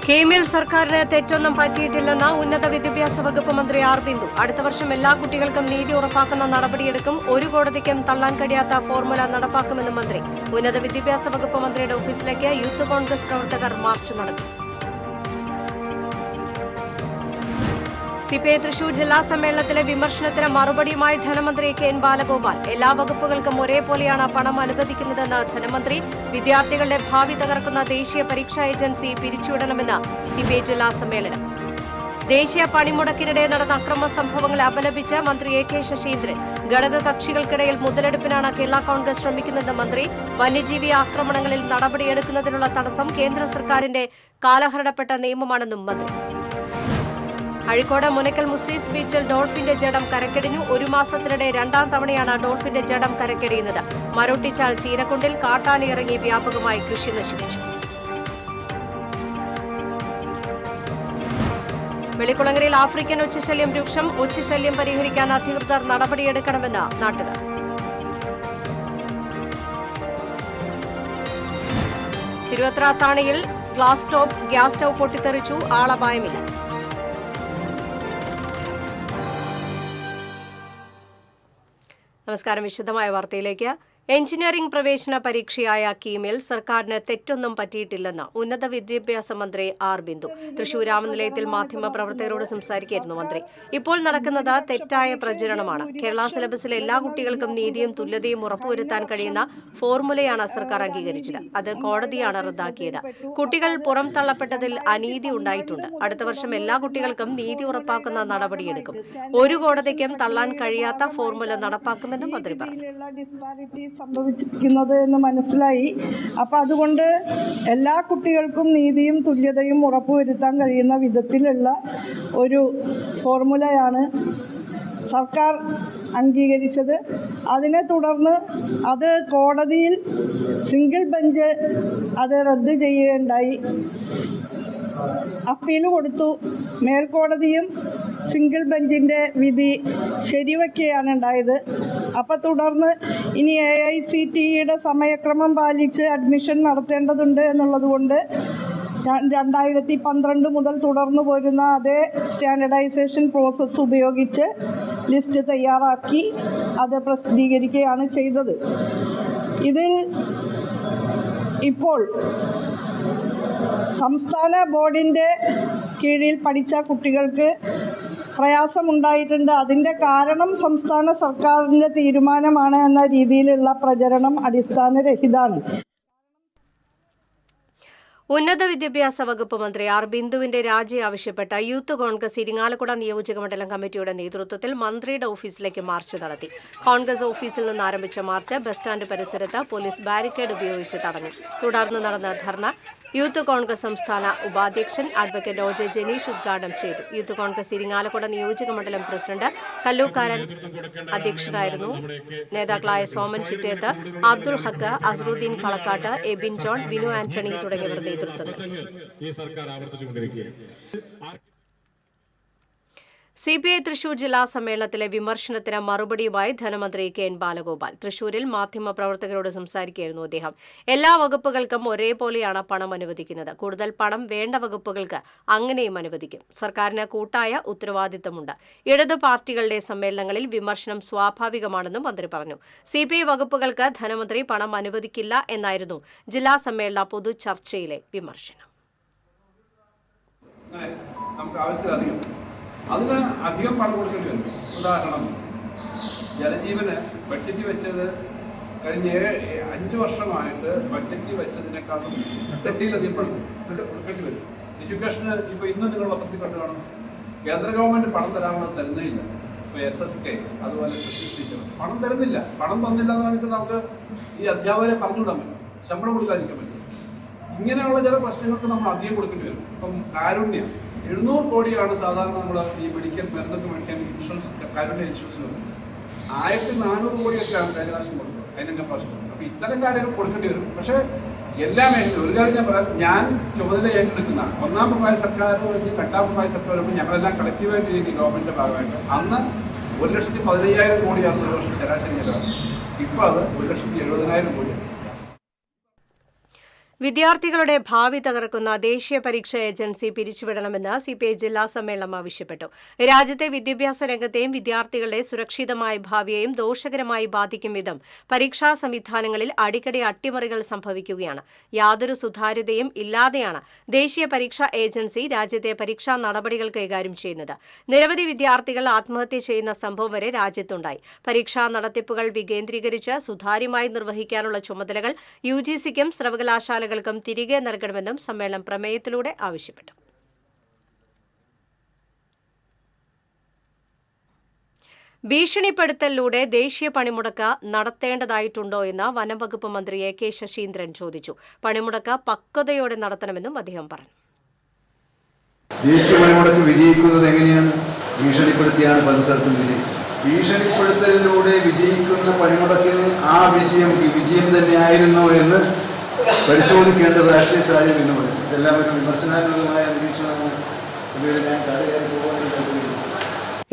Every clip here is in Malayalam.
കെഎംഎൽ സർക്കാരിന് തെറ്റൊന്നും പറ്റിയിട്ടില്ലെന്ന് ഉന്നത വിദ്യാഭ്യാസ വകുപ്പ് മന്ത്രി ആർ ബിന്ദു. അടുത്ത വർഷം എല്ലാ കുട്ടികൾക്കും നീതി ഉറപ്പാക്കുന്ന നടപടിയെടുക്കും. ഒരു കോടതിക്കും തള്ളാൻ കഴിയാത്ത ഫോർമുല നടപ്പാക്കുമെന്നും മന്ത്രി. ഉന്നത വിദ്യാഭ്യാസ വകുപ്പ് മന്ത്രിയുടെ ഓഫീസിലേക്ക് യൂത്ത് കോൺഗ്രസ് പ്രവർത്തകർ മാർച്ച് നടത്തി. സിപിഐ തൃശൂർ ജില്ലാ സമ്മേളനത്തിലെ വിമർശനത്തിന് മറുപടിയുമായി ധനമന്ത്രി കെ.എൻ. ബാലഗോപാൽ. എല്ലാ വകുപ്പുകൾക്കും ഒരേപോലെയാണ് പണം അനുവദിക്കുന്നതെന്ന് ധനമന്ത്രി. വിദ്യാർത്ഥികളുടെ ഭാവി തകർക്കുന്ന ദേശീയ പരീക്ഷാ ഏജൻസി പിരിച്ചുവിടണമെന്ന് സിപിഐ ജില്ലാ സമ്മേളനം. ദേശീയ പണിമുടക്കിനിടെ നടന്ന അക്രമ സംഭവങ്ങളെ അപലപിച്ച് മന്ത്രി എ കെ ശശീന്ദ്രൻ. ഘടകകക്ഷികൾക്കിടയിൽ മുതലെടുപ്പിനാണ് കേരള കോൺഗ്രസ് ശ്രമിക്കുന്നതെന്ന് മന്ത്രി. വന്യജീവി ആക്രമണങ്ങളിൽ നടപടിയെടുക്കുന്നതിനുള്ള തടസ്സം കേന്ദ്ര സർക്കാരിന്റെ കാലഹരണപ്പെട്ട നിയമമാണെന്നും മന്ത്രി. അഴീക്കോട് മുനക്കൽ മുസ്ലിംസ് ബീച്ചിൽ ഡോൾഫിന്റെ ജഡം കരക്കടിഞ്ഞു. ഒരു മാസത്തിനിടെ രണ്ടാം തവണയാണ് ഡോൾഫിന്റെ ജഡം കരക്കടിയുന്നത്. മരോട്ടിച്ചാൽ ചീരക്കുണ്ടിൽ കാട്ടാനയിറങ്ങി വ്യാപകമായി കൃഷി നശിപ്പിച്ചു. വെളിക്കുളങ്ങരയിൽ ആഫ്രിക്കൻ ഒച്ചശല്യം രൂക്ഷം. ഒച്ചശല്യം പരിഹരിക്കാൻ അധികൃതർ നടപടിയെടുക്കണമെന്ന് നാട്ടുകാർ. തിരുവത്രാത്താണിയിൽ ഗ്യാസ് സ്റ്റൌ പൊട്ടിത്തെറിച്ചു. ആളപായമില്ല. നമസ്കാരം. വിശദമായ വാർത്തയിലേക്ക്. എഞ്ചിനീയറിംഗ് പ്രവേശന പരീക്ഷയായ കീമിൽ സർക്കാരിന് തെറ്റൊന്നും പറ്റിയിട്ടില്ലെന്ന് ഉന്നത വിദ്യാഭ്യാസ മന്ത്രി ആർ ബിന്ദു. തൃശൂർ രാമനിലയത്തിൽ മാധ്യമപ്രവർത്തകരോട് സംസാരിക്കുകയായിരുന്നു മന്ത്രി. ഇപ്പോൾ നടക്കുന്നത് തെറ്റായ പ്രചരണമാണ്. കേരള സിലബസിലെ എല്ലാ കുട്ടികൾക്കും നീതിയും തുല്യതയും ഉറപ്പുവരുത്താൻ കഴിയുന്ന ഫോർമുലയാണ് സർക്കാർ അംഗീകരിച്ചത്. അത് കോടതിയാണ് റദ്ദാക്കിയത്. കുട്ടികൾ പുറം തള്ളപ്പെട്ടതിൽ അനീതി ഉണ്ടായിട്ടുണ്ട്. അടുത്ത വർഷം എല്ലാ കുട്ടികൾക്കും നീതി ഉറപ്പാക്കുന്ന നടപടിയെടുക്കും. ഒരു കോടതിക്കും തള്ളാൻ കഴിയാത്ത ഫോർമുല നടപ്പാക്കുമെന്നും മന്ത്രി പറഞ്ഞു. സംഭവിച്ചിരിക്കുന്നത് എന്ന് മനസ്സിലായി. അപ്പം അതുകൊണ്ട് എല്ലാ കുട്ടികൾക്കും നീതിയും തുല്യതയും ഉറപ്പുവരുത്താൻ കഴിയുന്ന വിധത്തിലുള്ള ഒരു ഫോർമുലയാണ് സർക്കാർ അംഗീകരിച്ചത്. അതിനെ തുടർന്ന് അത് കോടതിയിൽ സിംഗിൾ ബെഞ്ച് അത് റദ്ദ് ചെയ്യുകയുണ്ടായി. അപ്പീൽ കൊടുത്തു. മേൽക്കോടതിയും സിംഗിൾ ബെഞ്ചിൻ്റെ വിധി ശരിവയ്ക്കുകയാണ് ഉണ്ടായത്. അപ്പോൾ തുടർന്ന് ഇനി AICTEയുടെ സമയക്രമം പാലിച്ച് അഡ്മിഷൻ നടത്തേണ്ടതുണ്ട് എന്നുള്ളതുകൊണ്ട് 2012 മുതൽ തുടർന്നു പോരുന്ന അതേ സ്റ്റാൻഡർഡൈസേഷൻ പ്രോസസ്സ് ഉപയോഗിച്ച് ലിസ്റ്റ് തയ്യാറാക്കി അത് പ്രസിദ്ധീകരിക്കുകയാണ് ചെയ്തത്. ഇതിൽ ഇപ്പോൾ സംസ്ഥാന ബോർഡിൻ്റെ കീഴിൽ പഠിച്ച കുട്ടികൾക്ക് പ്രയാസമുണ്ടായിട്ടുണ്ട്. അതിൻ്റെ കാരണം സംസ്ഥാന സർക്കാരിൻ്റെ തീരുമാനമാണ് എന്ന രീതിയിലുള്ള പ്രചരണം അടിസ്ഥാനരഹിതമാണ്. ഉന്നത വിദ്യാഭ്യാസ വകുപ്പ് മന്ത്രി ആർ ബിന്ദുവിന്റെ രാജി ആവശ്യപ്പെട്ട യൂത്ത് കോൺഗ്രസ് ഇരിങ്ങാലക്കുട നിയോജകമണ്ഡലം കമ്മിറ്റിയുടെ നേതൃത്വത്തിൽ മന്ത്രിയുടെ ഓഫീസിലേക്ക് മാർച്ച് നടത്തി. കോൺഗ്രസ് ഓഫീസിൽ നിന്ന് ആരംഭിച്ച മാർച്ച് ബസ് സ്റ്റാൻഡ് പരിസരത്ത് പോലീസ് ബാരിക്കേഡ് ഉപയോഗിച്ച് തടഞ്ഞു. തുടർന്ന് നടന്ന ധർണ യൂത്ത് കോൺഗ്രസ് സംസ്ഥാന ഉപാധ്യക്ഷൻ അഡ്വക്കേറ്റ് OJ ജനീഷ് ഉദ്ഘാടനം ചെയ്തു. യൂത്ത് കോൺഗ്രസ് ഇരിങ്ങാലക്കുട നിയോജകമണ്ഡലം പ്രസിഡന്റ് കല്ലൂക്കാരൻ അധ്യക്ഷനായിരുന്നു. നേതാക്കളായ സോമൻ ചിറ്റേത്ത്, അബ്ദുൾ ഹക്ക്, അസറുദ്ദീൻ കളക്കാട്ട്, എബിൻ ജോൺ, വിനു ആന്റണി തുടങ്ങിയവർ നേതൃത്വം നൽകി. സിപിഐ തൃശൂർ ജില്ലാ സമ്മേളനത്തിലെ വിമർശനത്തിന് മറുപടിയുമായി ധനമന്ത്രി കെ.എൻ. ബാലഗോപാൽ. തൃശൂരിൽ മാധ്യമപ്രവർത്തകരോട് സംസാരിക്കുകയായിരുന്നു അദ്ദേഹം. എല്ലാ വകുപ്പുകൾക്കും ഒരേപോലെയാണ് പണം അനുവദിക്കുന്നത്. കൂടുതൽ പണം വേണ്ട വകുപ്പുകൾക്ക് അങ്ങനെയും അനുവദിക്കും. സർക്കാരിന് കൂട്ടായ ഉത്തരവാദിത്തമുണ്ട്. ഇടത് പാർട്ടികളുടെ സമ്മേളനങ്ങളിൽ വിമർശനം സ്വാഭാവികമാണെന്നും മന്ത്രി പറഞ്ഞു. സിപിഐ വകുപ്പുകൾക്ക് ധനമന്ത്രി പണം അനുവദിക്കില്ല എന്നായിരുന്നു ജില്ലാ സമ്മേളന പൊതുചർച്ചയിലെ വിമർശനം. അതിന് അധികം പണം കൊടുക്കേണ്ടി വരും. ഉദാഹരണം, ജലജീവന് ബഡ്ജറ്റ് വെച്ചത് കഴിഞ്ഞ 5 വർഷമായിട്ട് ബഡ്ജറ്റ് വെച്ചതിനേക്കാളും ഇരട്ടിയിലധികം പണം കൊടുക്കേണ്ടി വരും. എഡ്യൂക്കേഷന് ഇപ്പോൾ ഇന്ന് നിങ്ങൾ പത്രത്തിൽ കണ്ടു കാണും, കേന്ദ്ര ഗവൺമെൻറ് പണം തരുന്നില്ല. ഇപ്പോൾ SSK അതുപോലെ സ്പെഷ്യൽ ടീച്ചർ പണം തരുന്നില്ല. പണം തന്നില്ല എന്ന് പറഞ്ഞിട്ട് നമുക്ക് ഈ അധ്യാപകരെ പറഞ്ഞുവിടാൻ പറ്റും, ശമ്പളം കൊടുക്കാതിരിക്കാൻ പറ്റും. ഇങ്ങനെയുള്ള ചില പ്രശ്നങ്ങൾക്ക് നമ്മൾ അധികം കൊടുക്കേണ്ടി വരും. ഇപ്പം കാരുണ്യം 700 കോടിയാണ് സാധാരണ നമ്മൾ ഈ മെഡിക്കൽ മരുന്നൊക്കെ മേടിക്കാൻ ഇൻഷുറൻസ്, കാരുണ്യ ഇൻഷുറൻസ് വരും. 1400 കോടിയൊക്കെയാണ് കഴിഞ്ഞ പ്രാവശ്യം കൊടുത്തത്, അതിൻ്റെ പ്രാവശ്യം. അപ്പോൾ ഇത്തരം കാര്യങ്ങൾ കൊടുക്കേണ്ടി വരും. പക്ഷേ എല്ലാ മേഖലയിലും ഒരു കാര്യം ഞാൻ പറയാം, ഞാൻ ചുമതല ഏറ്റെടുക്കുന്ന 1ാം പിണറായി സർക്കാർ കഴിഞ്ഞ് 2ാം പിണറായി സർക്കാർ വരുമ്പോൾ ഞങ്ങളെല്ലാം കളക്റ്റീവായിട്ട് ഈ ഗവൺമെൻറ്റിൻ്റെ ഭാഗമായിട്ട് അന്ന് 1,15,000 കോടിയാണ് ഒരു വർഷം ശരാശരി ചെലവ്. ഇപ്പോൾ അത് 1,70,000 കോടി. വിദ്യാർത്ഥികളുടെ ഭാവി തകർക്കുന്ന ദേശീയ പരീക്ഷാ ഏജൻസി പിരിച്ചുവിടണമെന്ന് സിപിഐ ജില്ലാ സമ്മേളനം ആവശ്യപ്പെട്ടു. രാജ്യത്തെ വിദ്യാഭ്യാസ രംഗത്തെയും വിദ്യാർത്ഥികളുടെ സുരക്ഷിതമായ ഭാവിയെയും ദോഷകരമായി ബാധിക്കും വിധം പരീക്ഷാ സംവിധാനങ്ങളിൽ അടിക്കടി അട്ടിമറികൾ സംഭവിക്കുകയാണ്. യാതൊരു സുതാര്യതയും ഇല്ലാതെയാണ് ദേശീയ പരീക്ഷാ ഏജൻസി രാജ്യത്തെ പരീക്ഷാ നടപടികൾ കൈകാര്യം ചെയ്യുന്നത്. നിരവധി വിദ്യാർത്ഥികൾ ആത്മഹത്യ ചെയ്യുന്ന സംഭവം വരെ രാജ്യത്തുണ്ടായി. പരീക്ഷാ നടത്തിപ്പുകൾ വികേന്ദ്രീകരിച്ച് സുതാര്യമായി നിർവഹിക്കാനുള്ള ചുമതലകൾ യുജിസിക്കും സർവകലാശാല തിരികെ നൽകണമെന്നും സമ്മേളനം പ്രമേയത്തിലൂടെ ആവശ്യപ്പെട്ടു. ഭീഷണിപ്പെടുത്തലിലൂടെ ദേശീയ പണിമുടക്ക് നടത്തേണ്ടതായിട്ടുണ്ടോ എന്ന് വനംവകുപ്പ് മന്ത്രി എ കെ ശശീന്ദ്രൻ ചോദിച്ചു. പണിമുടക്ക് പക്വതയോടെ നടത്തണമെന്നും അദ്ദേഹം പറഞ്ഞു. ദേശീയ പണിമുടക്ക് വിജയിക്കുന്നത് എങ്ങനെയാണ്? ഭീഷണിപ്പെടുത്തിയാണ് പല സ്ഥലത്തും വിജയിച്ചത്. ഭീഷണിപ്പെടുത്തലിലൂടെ വിജയിക്കുന്ന പണിമുടക്കിന് ആ വിജയം ഈ വിജയം തന്നെയായിരുന്നോ എന്ന് പരിശോധിക്കേണ്ട രാഷ്ട്രീയ സാഹചര്യം എന്ന് പറയും. ഇതെല്ലാം ഒരു വിമർശനാത്മകമായ നിരീക്ഷണമാണ്. ഇതുവരെ ഞാൻ കടയായി പോകുന്നത്.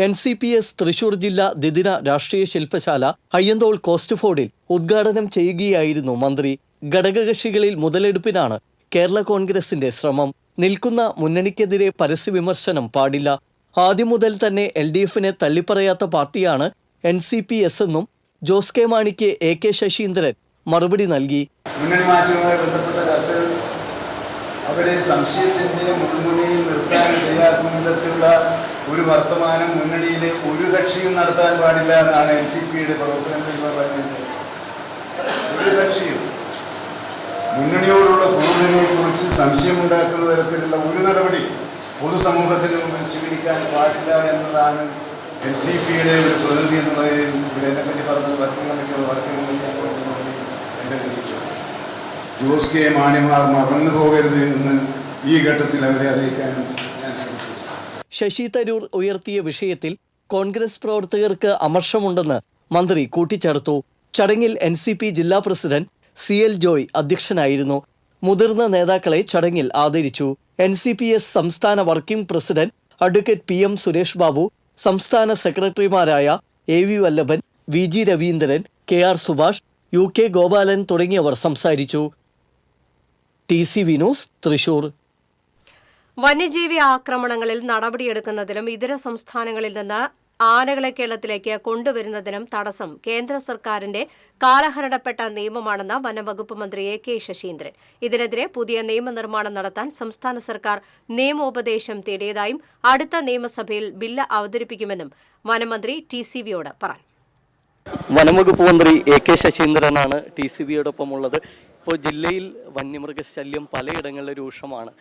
NCPS തൃശൂർ ജില്ലാ ദ്വിദിന രാഷ്ട്രീയ ശില്പശാല അയ്യന്തോൾ കോസ്റ്റ് ഫോർഡിൽ ഉദ്ഘാടനം ചെയ്യുകയായിരുന്നു മന്ത്രി. ഘടകകക്ഷികളിൽ മുതലെടുപ്പിനാണ് കേരള കോൺഗ്രസിന്റെ ശ്രമം. നിൽക്കുന്ന മുന്നണിക്കെതിരെ പരസ്യവിമർശനം പാടില്ല. ആദ്യം മുതൽ തന്നെ LDFനെ തള്ളിപ്പറയാത്ത പാർട്ടിയാണ് NCPS എന്നും ജോസ് കെ മാണിക്ക് A K ശശീന്ദ്രൻ മറുപടി നൽകി. മുന്നണി മാറ്റവുമായി ബന്ധപ്പെട്ട ചർച്ചകൾ അവരെ സംശയത്തിന്റെ മുൾമുനയിൽ നിർത്താൻ ഇടയാക്കുന്ന വിധത്തിലുള്ള ഒരു വർത്തമാനം മുന്നണിയിലെ ഒരു കക്ഷിയും നടത്താൻ പാടില്ല എന്നാണ് NCPയുടെ പ്രവർത്തനത്തിൽ പറയുന്നത്. ഒരു കക്ഷിയും മുന്നണിയോടുള്ള കൂടുതലിനെ കുറിച്ച് സംശയമുണ്ടാക്കുന്ന തരത്തിലുള്ള ഒരു നടപടി പൊതുസമൂഹത്തിന് മുമ്പിൽ സ്വീകരിക്കാൻ പാടില്ല എന്നതാണ് NCPയുടെ ഒരു പ്രതിനിധി എന്ന നിലയിൽ ഇവിടെ എന്നെപ്പറ്റി പറഞ്ഞത് വർക്കിംഗ് കമ്മിറ്റി എൻ്റെ നിരീക്ഷണം. ജോസ് കെ മാണിമാർ മറന്നു പോകരുത് എന്ന് ഈ ഘട്ടത്തിൽ അവരെ അറിയിക്കാൻ ഞാൻ ശ്രമിച്ചു. ശശി തരൂർ ഉയർത്തിയ വിഷയത്തിൽ കോൺഗ്രസ് പ്രവർത്തകർക്ക് അമർഷമുണ്ടെന്ന് മന്ത്രി കൂട്ടിച്ചേർത്തു. ചടങ്ങിൽ NCP ജില്ലാ പ്രസിഡന്റ് CL ജോയ് അധ്യക്ഷനായിരുന്നു. മുതിർന്ന നേതാക്കളെ ചടങ്ങിൽ ആദരിച്ചു. NCPS സംസ്ഥാന working president advocate PM Suresh Babu, സംസ്ഥാന സെക്രട്ടറിമാരായ AV വല്ലഭൻ, VG Raveendran, KR Subhash, UK Gopalan തുടങ്ങിയവർ സംസാരിച്ചു. TCV news Thrissur. വന്യജീവി ആക്രമണങ്ങളിൽ നടപടിയെടുക്കുന്നതിലും ഇതര സംസ്ഥാനങ്ങളിൽ നിന്ന് ആനകളെ കേരളത്തിലേക്ക് കൊണ്ടുവരുന്നതിനും തടസ്സം കേന്ദ്ര സർക്കാരിന്റെ കാലഹരണപ്പെട്ട നിയമമാണെന്ന് വനംവകുപ്പ് മന്ത്രി A K ശശീന്ദ്രൻ. ഇതിനെതിരെ പുതിയ നിയമനിർമ്മാണം നടത്താൻ സംസ്ഥാന സർക്കാർ നിയമോപദേശം തേടിയതായും അടുത്ത നിയമസഭയിൽ ബില്ല് അവതരിപ്പിക്കുമെന്നും വനമന്ത്രി TCVയോട് പറഞ്ഞു. വനംവകുപ്പ് മന്ത്രി A K ശശീന്ദ്രനാണ് TCVയോടൊപ്പമുള്ളത്. ഇപ്പോൾ ജില്ലയിൽ വന്യമൃഗശല്യം പലയിടങ്ങളിലും രൂക്ഷമാണ്.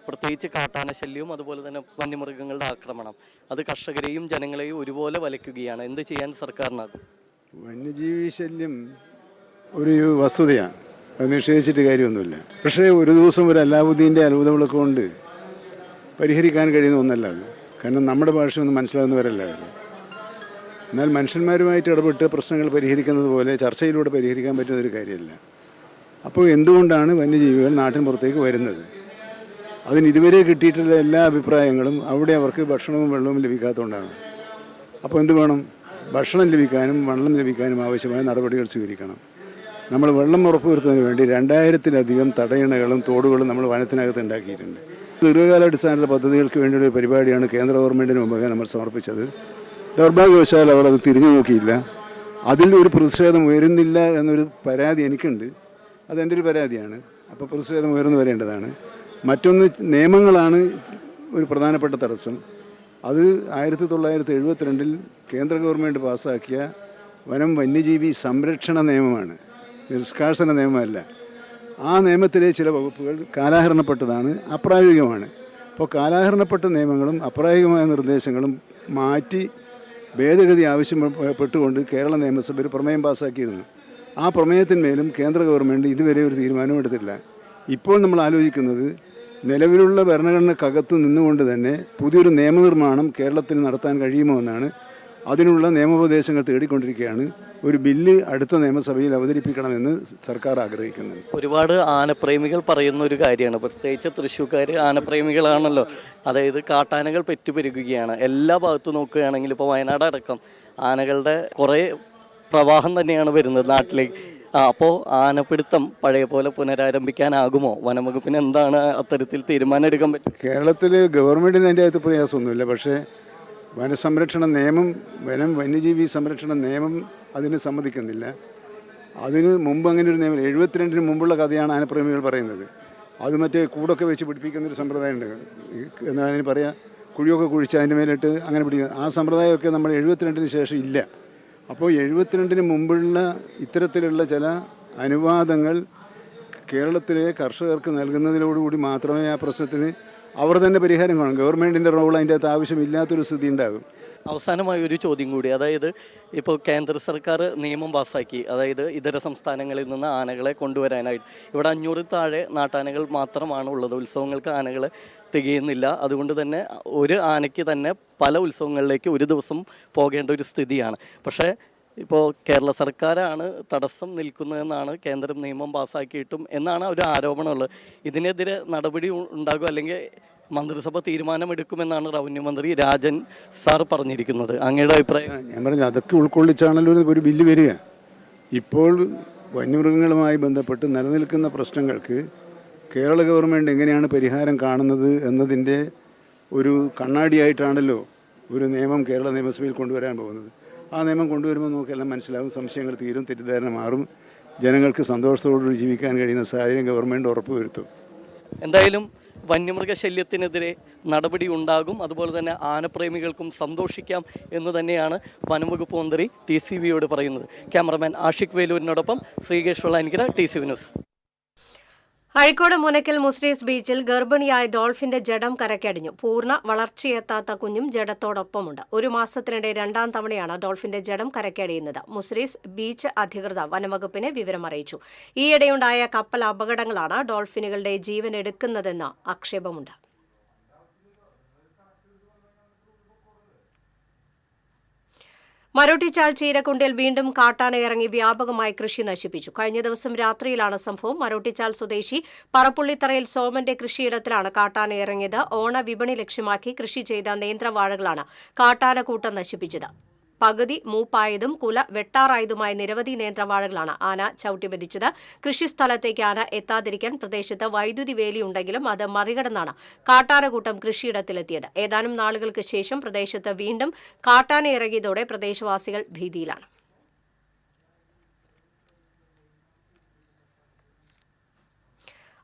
പ്രത്യേകിച്ച് കാട്ടാന ശല്യവും അതുപോലെ തന്നെ വന്യമൃഗങ്ങളുടെ ആക്രമണം അത് കർഷകരെയും ജനങ്ങളെയും ഒരുപോലെ വലയ്ക്കുകയാണ്. എന്ത് ചെയ്യാൻ സർക്കാരിനാകും? വന്യജീവി ശല്യം ഒരു വസ്തുതയാണ്, അത് നിഷേധിച്ചിട്ട് കാര്യമൊന്നുമില്ല. പക്ഷേ ഒരു ദിവസം ഒരു അലാവുദ്ദീൻ്റെ അത്ഭുത വിളക്ക് കൊണ്ട് പരിഹരിക്കാൻ കഴിയുന്ന ഒന്നല്ല അത്. കാരണം നമ്മുടെ ഭാഷയൊന്നും മനസ്സിലാകുന്നവരല്ല അത്. എന്നാൽ മനുഷ്യന്മാരുമായിട്ട് ഇടപെട്ട് പ്രശ്നങ്ങൾ പരിഹരിക്കുന്നത് പോലെ ചർച്ചയിലൂടെ പരിഹരിക്കാൻ പറ്റുന്നൊരു കാര്യമല്ല. അപ്പോൾ എന്തുകൊണ്ടാണ് വന്യജീവികൾ നാട്ടിൻ പുറത്തേക്ക് വരുന്നത്? അതിന് ഇതുവരെ കിട്ടിയിട്ടുള്ള എല്ലാ അഭിപ്രായങ്ങളും അവിടെ അവർക്ക് ഭക്ഷണവും വെള്ളവും ലഭിക്കാത്തതുകൊണ്ടാണ്. അപ്പോൾ എന്ത് വേണം? ഭക്ഷണം ലഭിക്കാനും വെള്ളം ലഭിക്കാനും ആവശ്യമായ നടപടികൾ സ്വീകരിക്കണം. നമ്മൾ വെള്ളം ഉറപ്പുവരുത്തുന്നതിന് വേണ്ടി 2000-ലധികം തടയണകളും തോടുകളും നമ്മൾ വനത്തിനകത്ത് ഉണ്ടാക്കിയിട്ടുണ്ട്. ദീർഘകാലാടിസ്ഥാനത്തിലുള്ള പദ്ധതികൾക്ക് വേണ്ടിയുള്ള പരിപാടിയാണ് കേന്ദ്ര ഗവൺമെൻറ്റിന് മുമ്പേ നമ്മൾ സമർപ്പിച്ചത്. ദൗർഭാഗ്യവശാൽ അവർ അത് തിരിഞ്ഞു നോക്കിയില്ല. അതിൽ ഒരു പ്രതിഷേധം ഉയരുന്നില്ല എന്നൊരു പരാതി എനിക്കുണ്ട്. അതെൻ്റെ ഒരു പരാതിയാണ്. അപ്പോൾ പ്രതിഷേധം ഉയർന്നു വരേണ്ടതാണ്. മറ്റൊന്ന്, നിയമങ്ങളാണ് ഒരു പ്രധാനപ്പെട്ട തടസ്സം. അത് 1972 കേന്ദ്ര ഗവൺമെൻറ് പാസ്സാക്കിയ വനം വന്യജീവി സംരക്ഷണ നിയമമാണ്, നിഷ്കാസന നിയമമല്ല. ആ നിയമത്തിലെ ചില വകുപ്പുകൾ കാലഹരണപ്പെട്ടതാണ്, അപ്രായോഗികമാണ്. അപ്പോൾ കാലഹരണപ്പെട്ട നിയമങ്ങളും അപ്രായോഗികമായ നിർദ്ദേശങ്ങളും മാറ്റി ഭേദഗതി ആവശ്യപ്പെട്ടുകൊണ്ട് കേരള നിയമസഭ ഒരു പ്രമേയം പാസ്സാക്കിയിരുന്നു. ആ പ്രമേയത്തിന്മേലും കേന്ദ്ര ഗവൺമെൻറ് ഇതുവരെ ഒരു തീരുമാനവും എടുത്തിട്ടില്ല. ഇപ്പോൾ നമ്മൾ ആലോചിക്കുന്നത് നിലവിലുള്ള ഭരണഘടനക്കകത്ത് നിന്നുകൊണ്ട് തന്നെ പുതിയൊരു നിയമനിർമ്മാണം കേരളത്തിൽ നടത്താൻ കഴിയുമോ എന്നാണ്. അതിനുള്ള നിയമോപദേശങ്ങൾ തേടിക്കൊണ്ടിരിക്കുകയാണ്. ഒരു ബില്ല് അടുത്ത നിയമസഭയിൽ അവതരിപ്പിക്കണമെന്ന് സർക്കാർ ആഗ്രഹിക്കുന്നുണ്ട്. ഒരുപാട് ആനപ്രേമികൾ പറയുന്ന ഒരു കാര്യമാണ്, പ്രത്യേകിച്ച് തൃശ്ശൂർക്കാർ ആനപ്രേമികളാണല്ലോ. അതായത് കാട്ടാനകൾ പെറ്റുപെരുകുകയാണ്. എല്ലാ ഭാഗത്തും നോക്കുകയാണെങ്കിൽ ഇപ്പോൾ വയനാട് അടക്കം ആനകളുടെ കുറേ പ്രവാഹം തന്നെയാണ് വരുന്നത് നാട്ടിലേക്ക്. അപ്പോൾ ആനപ്പിടുത്തം പഴയ പോലെ പുനരാരംഭിക്കാനാകുമോ? വനംവകുപ്പിന് എന്താണ് അത്തരത്തിൽ തീരുമാനം എടുക്കാൻ പറ്റും? കേരളത്തിൽ ഗവൺമെൻറ്റിന് അതിൻ്റെ അകത്ത് പ്രയാസമൊന്നുമില്ല. പക്ഷേ വനസംരക്ഷണ നിയമം, വന്യജീവി സംരക്ഷണ നിയമം അതിന് സമ്മതിക്കുന്നില്ല. അതിന് മുമ്പ് അങ്ങനെ ഒരു നിയമം 72-ന് മുമ്പുള്ള കഥയാണ് ആനപ്രേമികൾ പറയുന്നത്. അത് മറ്റേ കൂടൊക്കെ വെച്ച് പിടിപ്പിക്കുന്നൊരു സമ്പ്രദായമുണ്ട്. എന്താണ് അതിന് പറയുക, കുഴിയൊക്കെ കുഴിച്ച് അതിൻ്റെ മേലിട്ട് അങ്ങനെ പിടിക്കുക. ആ സമ്പ്രദായമൊക്കെ നമ്മൾ 72-ന് ശേഷം ഇല്ല. അപ്പോൾ 72-ന് മുമ്പുള്ള ഇത്തരത്തിലുള്ള ചില അനുവാദങ്ങൾ കേരളത്തിലെ കർഷകർക്ക് നൽകുന്നതിനോടുകൂടി മാത്രമേ ആ പ്രശ്നത്തിന് അവർ തന്നെ പരിഹാരം കാണും. ഗവൺമെൻറ്റിൻ്റെ റോൾ അതിൻ്റെ അകത്ത് ആവശ്യമില്ലാത്തൊരു സ്ഥിതി ഉണ്ടാകും. അവസാനമായി ഒരു ചോദ്യം കൂടി, അതായത് ഇപ്പോൾ കേന്ദ്ര സർക്കാർ നിയമം പാസ്സാക്കി, അതായത് ഇതര സംസ്ഥാനങ്ങളിൽ നിന്ന് ആനകളെ കൊണ്ടുവരാനായിട്ട്. ഇവിടെ 500 താഴെ നാട്ടാനകൾ മാത്രമാണ് ഉള്ളത്. ഉത്സവങ്ങൾക്ക് ആനകൾ തികയുന്നില്ല. അതുകൊണ്ട് തന്നെ ഒരു ആനയ്ക്ക് തന്നെ പല ഉത്സവങ്ങളിലേക്ക് ഒരു ദിവസം പോകേണ്ട ഒരു സ്ഥിതിയാണ്. പക്ഷേ ഇപ്പോൾ കേരള സർക്കാരാണ് തടസ്സം നിൽക്കുന്നതെന്നാണ് കേന്ദ്രം നിയമം പാസ്സാക്കിയിട്ടും എന്നാണ് ഒരു ആരോപണമുള്ളത്. ഇതിനെതിരെ നടപടി ഉണ്ടാകും, അല്ലെങ്കിൽ മന്ത്രിസഭ തീരുമാനമെടുക്കുമെന്നാണ് റവന്യൂ മന്ത്രി രാജൻ സാർ പറഞ്ഞിരിക്കുന്നത്. അങ്ങയുടെ അഭിപ്രായം? ഞാൻ പറഞ്ഞു, അതൊക്കെ ഉൾക്കൊള്ളിച്ചാണല്ലോ ഒരു ബില്ല് വരിക. ഇപ്പോൾ വന്യമൃഗങ്ങളുമായി ബന്ധപ്പെട്ട് നിലനിൽക്കുന്ന പ്രശ്നങ്ങൾക്ക് കേരള ഗവൺമെൻറ് എങ്ങനെയാണ് പരിഹാരം കാണുന്നത് എന്നതിൻ്റെ ഒരു കണ്ണാടിയായിട്ടാണല്ലോ ഒരു നിയമം കേരള നിയമസഭയിൽ കൊണ്ടുവരാൻ പോകുന്നത്. ആ നിയമം കൊണ്ടുവരുമ്പോൾ നമുക്കെല്ലാം മനസ്സിലാവും, സംശയങ്ങൾ തീരും, തെറ്റിദ്ധാരണ മാറും, ജനങ്ങൾക്ക് സന്തോഷത്തോടുകൂടി ജീവിക്കാൻ കഴിയുന്ന സാഹചര്യം ഗവൺമെൻറ് ഉറപ്പുവരുത്തും. എന്തായാലും വന്യമൃഗശല്യത്തിനെതിരെ നടപടി ഉണ്ടാകും. അതുപോലെ തന്നെ ആനപ്രേമികൾക്കും സന്തോഷിക്കാം എന്ന് തന്നെയാണ് വനംവകുപ്പ് മന്ത്രി TCVയോട് പറയുന്നത്. ക്യാമറമാൻ ആഷിഖ് വേലൂരിനോടൊപ്പം ശ്രീകേഷ് വെള്ളാനിക്കര, TCV ന്യൂസ്. അഴീക്കോട് മുനക്കൽ മുസ്രീസ് ബീച്ചിൽ ഗർഭിണിയായ ഡോൾഫിന്റെ ജഡം കരക്കടിഞ്ഞു. പൂർണ്ണ വളർച്ചയെത്താത്ത കുഞ്ഞും ജഡത്തോടൊപ്പമുണ്ട്. 1 മാസത്തിനിടെ 2ാം തവണയാണ് ഡോൾഫിന്റെ ജഡം കരക്കടിയുന്നത്. മുസ്രീസ് ബീച്ച് അധികൃതർ വനംവകുപ്പിനെ വിവരമറിയിച്ചു. ഈയിടെയുണ്ടായ കപ്പൽ അപകടങ്ങളാണ് ഡോൾഫിനുകളുടെ ജീവൻ എടുക്കുന്നതെന്ന് ആക്ഷേപമുണ്ട്. മരോട്ടിച്ചാൽ ചീരക്കുണ്ടിൽ വീണ്ടും കാട്ടാന ഇറങ്ങി വ്യാപകമായി കൃഷി നശിപ്പിച്ചു. കഴിഞ്ഞ ദിവസം രാത്രിയിലാണ് സംഭവം. മരോട്ടിച്ചാൽ സ്വദേശി പറപ്പുള്ളിത്തറയിൽ സോമന്റെ കൃഷിയിടത്തിലാണ് കാട്ടാന ഇറങ്ങിയത്. ഓണവിപണി ലക്ഷ്യമാക്കി കൃഷി ചെയ്ത നേന്ത്രവാഴകളാണ് കാട്ടാനക്കൂട്ടം നശിപ്പിച്ചത്. പകുതി മൂപ്പായതും കുല വെട്ടാറായതുമായ നിരവധി നേന്ത്രവാഴകളാണ് ആന ചവിട്ടിമെതിച്ചത്. കൃഷിസ്ഥലത്തേക്ക് ആന എത്താതിരിക്കാൻ പ്രദേശത്ത് വൈദ്യുതി വേലിയുണ്ടെങ്കിലും അത് മറികടന്നാണ് കാട്ടാനക്കൂട്ടം കൃഷിയിടത്തിലെത്തിയത്. ഏതാനും നാളുകൾക്ക് ശേഷം പ്രദേശത്ത് വീണ്ടും കാട്ടാന ഇറങ്ങിയതോടെ പ്രദേശവാസികൾ ഭീതിയിലാണ്.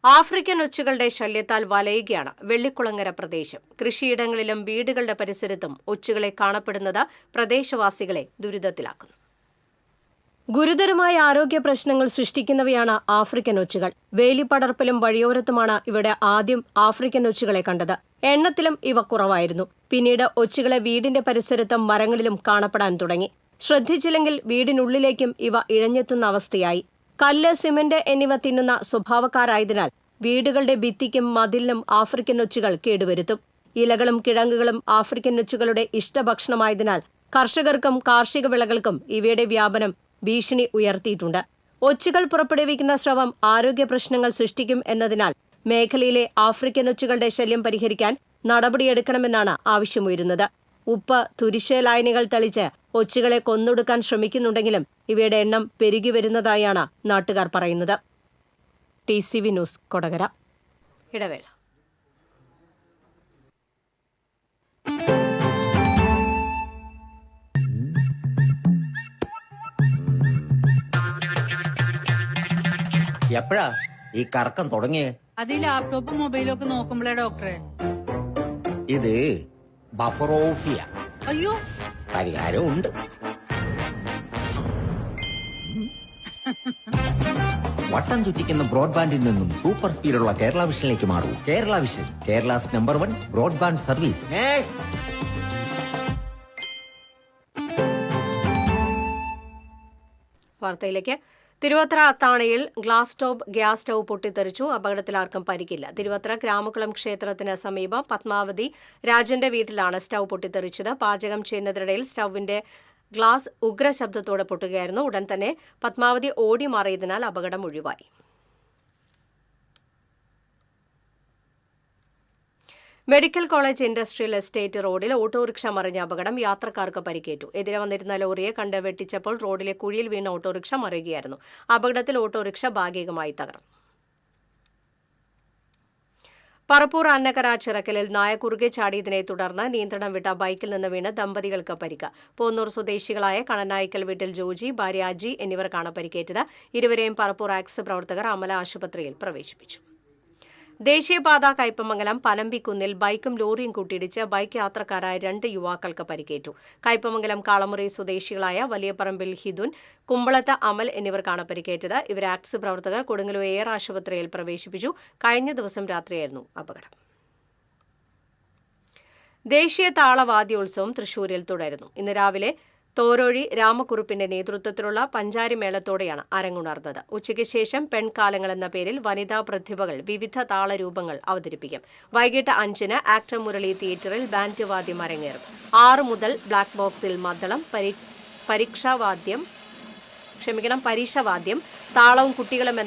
ആഫ്രിക്കൻ ഒച്ചുകളുടെ ശല്യത്താൽ വലയുകയാണ് വെള്ളിക്കുളങ്ങര പ്രദേശം. കൃഷിയിടങ്ങളിലും വീടുകളുടെ പരിസരത്തും ഒച്ചുകളെ കാണപ്പെടുന്നത് പ്രദേശവാസികളെ ദുരിതത്തിലാക്കുന്നു. ഗുരുതരമായ ആരോഗ്യ പ്രശ്നങ്ങൾ സൃഷ്ടിക്കുന്നവയാണ് ആഫ്രിക്കൻ ഒച്ചുകൾ. വേലിപ്പടർപ്പിലും വഴിയോരത്തുമാണ് ഇവിടെ ആദ്യം ആഫ്രിക്കൻ ഒച്ചുകളെ കണ്ടത്. എണ്ണത്തിലും ഇവ കുറവായിരുന്നു. പിന്നീട് ഒച്ചുകളെ വീടിന്റെ പരിസരത്തും മരങ്ങളിലും കാണപ്പെടാൻ തുടങ്ങി. ശ്രദ്ധിച്ചില്ലെങ്കിൽ വീടിനുള്ളിലേക്കും ഇവ ഇഴഞ്ഞെത്തുന്ന അവസ്ഥയായി. കല്ല്, സിമന്റ് എന്നിവ തിന്നുന്ന സ്വഭാവക്കാരായതിനാൽ വീടുകളുടെ ഭിത്തിക്കും മതിലിനും ആഫ്രിക്കൻ ഒച്ചുകൾ കേടുവരുത്തും. ഇലകളും കിഴങ്ങുകളും ആഫ്രിക്കൻ ഒച്ചുകളുടെ ഇഷ്ടഭക്ഷണമായതിനാൽ കർഷകർക്കും കാർഷിക വിളകൾക്കും ഇവയുടെ വ്യാപനം ഭീഷണി ഉയർത്തിയിട്ടുണ്ട്. ഒച്ചുകൾ പുറപ്പെടുവിക്കുന്ന സ്രവം ആരോഗ്യ പ്രശ്നങ്ങൾ സൃഷ്ടിക്കും എന്നതിനാൽ മേഖലയിലെ ആഫ്രിക്കൻ ഒച്ചുകളുടെ ശല്യം പരിഹരിക്കാൻ നടപടിയെടുക്കണമെന്നാണ് ആവശ്യമുയരുന്നത്. ഉപ്പ്, തുരിശ് ലായനികൾ തളിച്ച് ഒച്ചുകളെ കൊന്നൊടുക്കാൻ ശ്രമിക്കുന്നുണ്ടെങ്കിലും ഇവയുടെ എണ്ണം പെരുകി വരുന്നതായാണ് നാട്ടുകാർ പറയുന്നത്. TCV news, Kodakara. ഇടവേള. എപ്പോഴാ ഈ കറക്കം തുടങ്ങിയേ? അത് ലാപ്ടോപ്പും മൊബൈലും ഒക്കെ നോക്കുമ്പോഴേ ഡോക്ടറെ. ഇത് ബഫറോഫിയ. അയ്യോ, പരിഹാരം ഉണ്ട്. വട്ടം ചുറ്റിക്കുന്ന ബ്രോഡ്ബാൻഡിൽ നിന്നും സൂപ്പർ സ്പീഡുള്ള കേരള വിഷനിലേക്ക് മാറൂ. Kerala vision, Kerala's number 1 broadband service. വാർത്തയിലേക്ക്. തിരുവത്ര അത്താണിയിൽ ഗ്യാസ് സ്റ്റൗ പൊട്ടിത്തെറിച്ചു. അപകടത്തിൽ ആർക്കും പരിക്കില്ല. തിരുവത്ര ഗ്രാമകുളം ക്ഷേത്രത്തിന് സമീപം പത്മാവതി രാജന്റെ വീട്ടിലാണ് സ്റ്റൗ പൊട്ടിത്തെറിച്ചത്. പാചകം ചെയ്യുന്നതിനിടയിൽ സ്റ്റൗവിന്റെ ഗ്ലാസ് ഉഗ്രശബ്ദത്തോടെ പൊട്ടുകയായിരുന്നു. ഉടൻ തന്നെ പത്മാവതി ഓടി മാറിയതിനാൽ അപകടം ഒഴിവായി. മെഡിക്കൽ കോളേജ് ഇൻഡസ്ട്രിയൽ എസ്റ്റേറ്റ് റോഡിൽ ഓട്ടോറിക്ഷ മറിഞ്ഞ അപകടം, യാത്രക്കാർക്ക് പരിക്കേറ്റു. എതിരെ വന്നിരുന്ന ലോറിയെ കണ്ട് വെട്ടിച്ചപ്പോൾ റോഡിലെ കുഴിയിൽ വീണ ഓട്ടോറിക്ഷ മറിയുകയായിരുന്നു. അപകടത്തിൽ ഓട്ടോറിക്ഷ ഭാഗികമായി തകർന്നു. പറപ്പൂർ അന്നക്കര ചിറക്കലിൽ നായ കുറുകെ ചാടിയതിനെ തുടർന്ന് നിയന്ത്രണം വിട്ട ബൈക്കിൽ നിന്ന് വീണ് ദമ്പതികൾക്ക് പരിക്ക്. പോന്നൂർ സ്വദേശികളായ കണനായിക്കൽ വീട്ടിൽ ജോജി, ഭാര്യ അജി എന്നിവർക്കാണ് പരിക്കേറ്റത്. ഇരുവരെയും പറപ്പൂർ ആക്സ് പ്രവർത്തകർ അമല ആശുപത്രിയിൽ പ്രവേശിപ്പിച്ചു. ദേശീയപാത കയ്പമംഗലം പനമ്പിക്കുന്നിൽ ബൈക്കും ലോറിയും കൂട്ടിയിടിച്ച് ബൈക്ക് യാത്രക്കാരായ 2 യുവാക്കൾക്ക് പരിക്കേറ്റു. കയ്പമംഗലം കാളമുറി സ്വദേശികളായ വലിയപറമ്പിൽ ഹിദുൻ, കുമ്പളത്ത് അമൽ എന്നിവർക്കാണ് പരിക്കേറ്റത്. ഇവരെ ആക്സ് പ്രവർത്തകർ കൊടുങ്ങല്ലൂർ എയർ ആശുപത്രിയിൽ പ്രവേശിപ്പിച്ചു. കഴിഞ്ഞ ദിവസം രാത്രിയായിരുന്നു അപകടം. ദേശീയ താളവാദ്യോത്സവം തൃശൂരിൽ തുടരുന്നു. ഇന്ന് രാവിലെ തോരോഴി രാമക്കുറുപ്പിന്റെ നേതൃത്വത്തിലുള്ള പഞ്ചാരിമേളത്തോടെയാണ് അരങ്ങുണർന്നത്. ഉച്ചയ്ക്ക് ശേഷം പെൺകാലങ്ങൾ എന്ന പേരിൽ വനിതാ പ്രതിഭകൾ വിവിധ താളരൂപങ്ങൾ അവതരിപ്പിക്കും. വൈകിട്ട് 5-ന് ആക്ടർ മുരളി തിയേറ്ററിൽ ബാൻഡ് വാദ്യം അരങ്ങേറും. 6 മുതൽ ബ്ലാക്ക് ബോക്സിൽ മദ്ദളം, പരീക്ഷവാദ്യം, താളവും കുട്ടികളും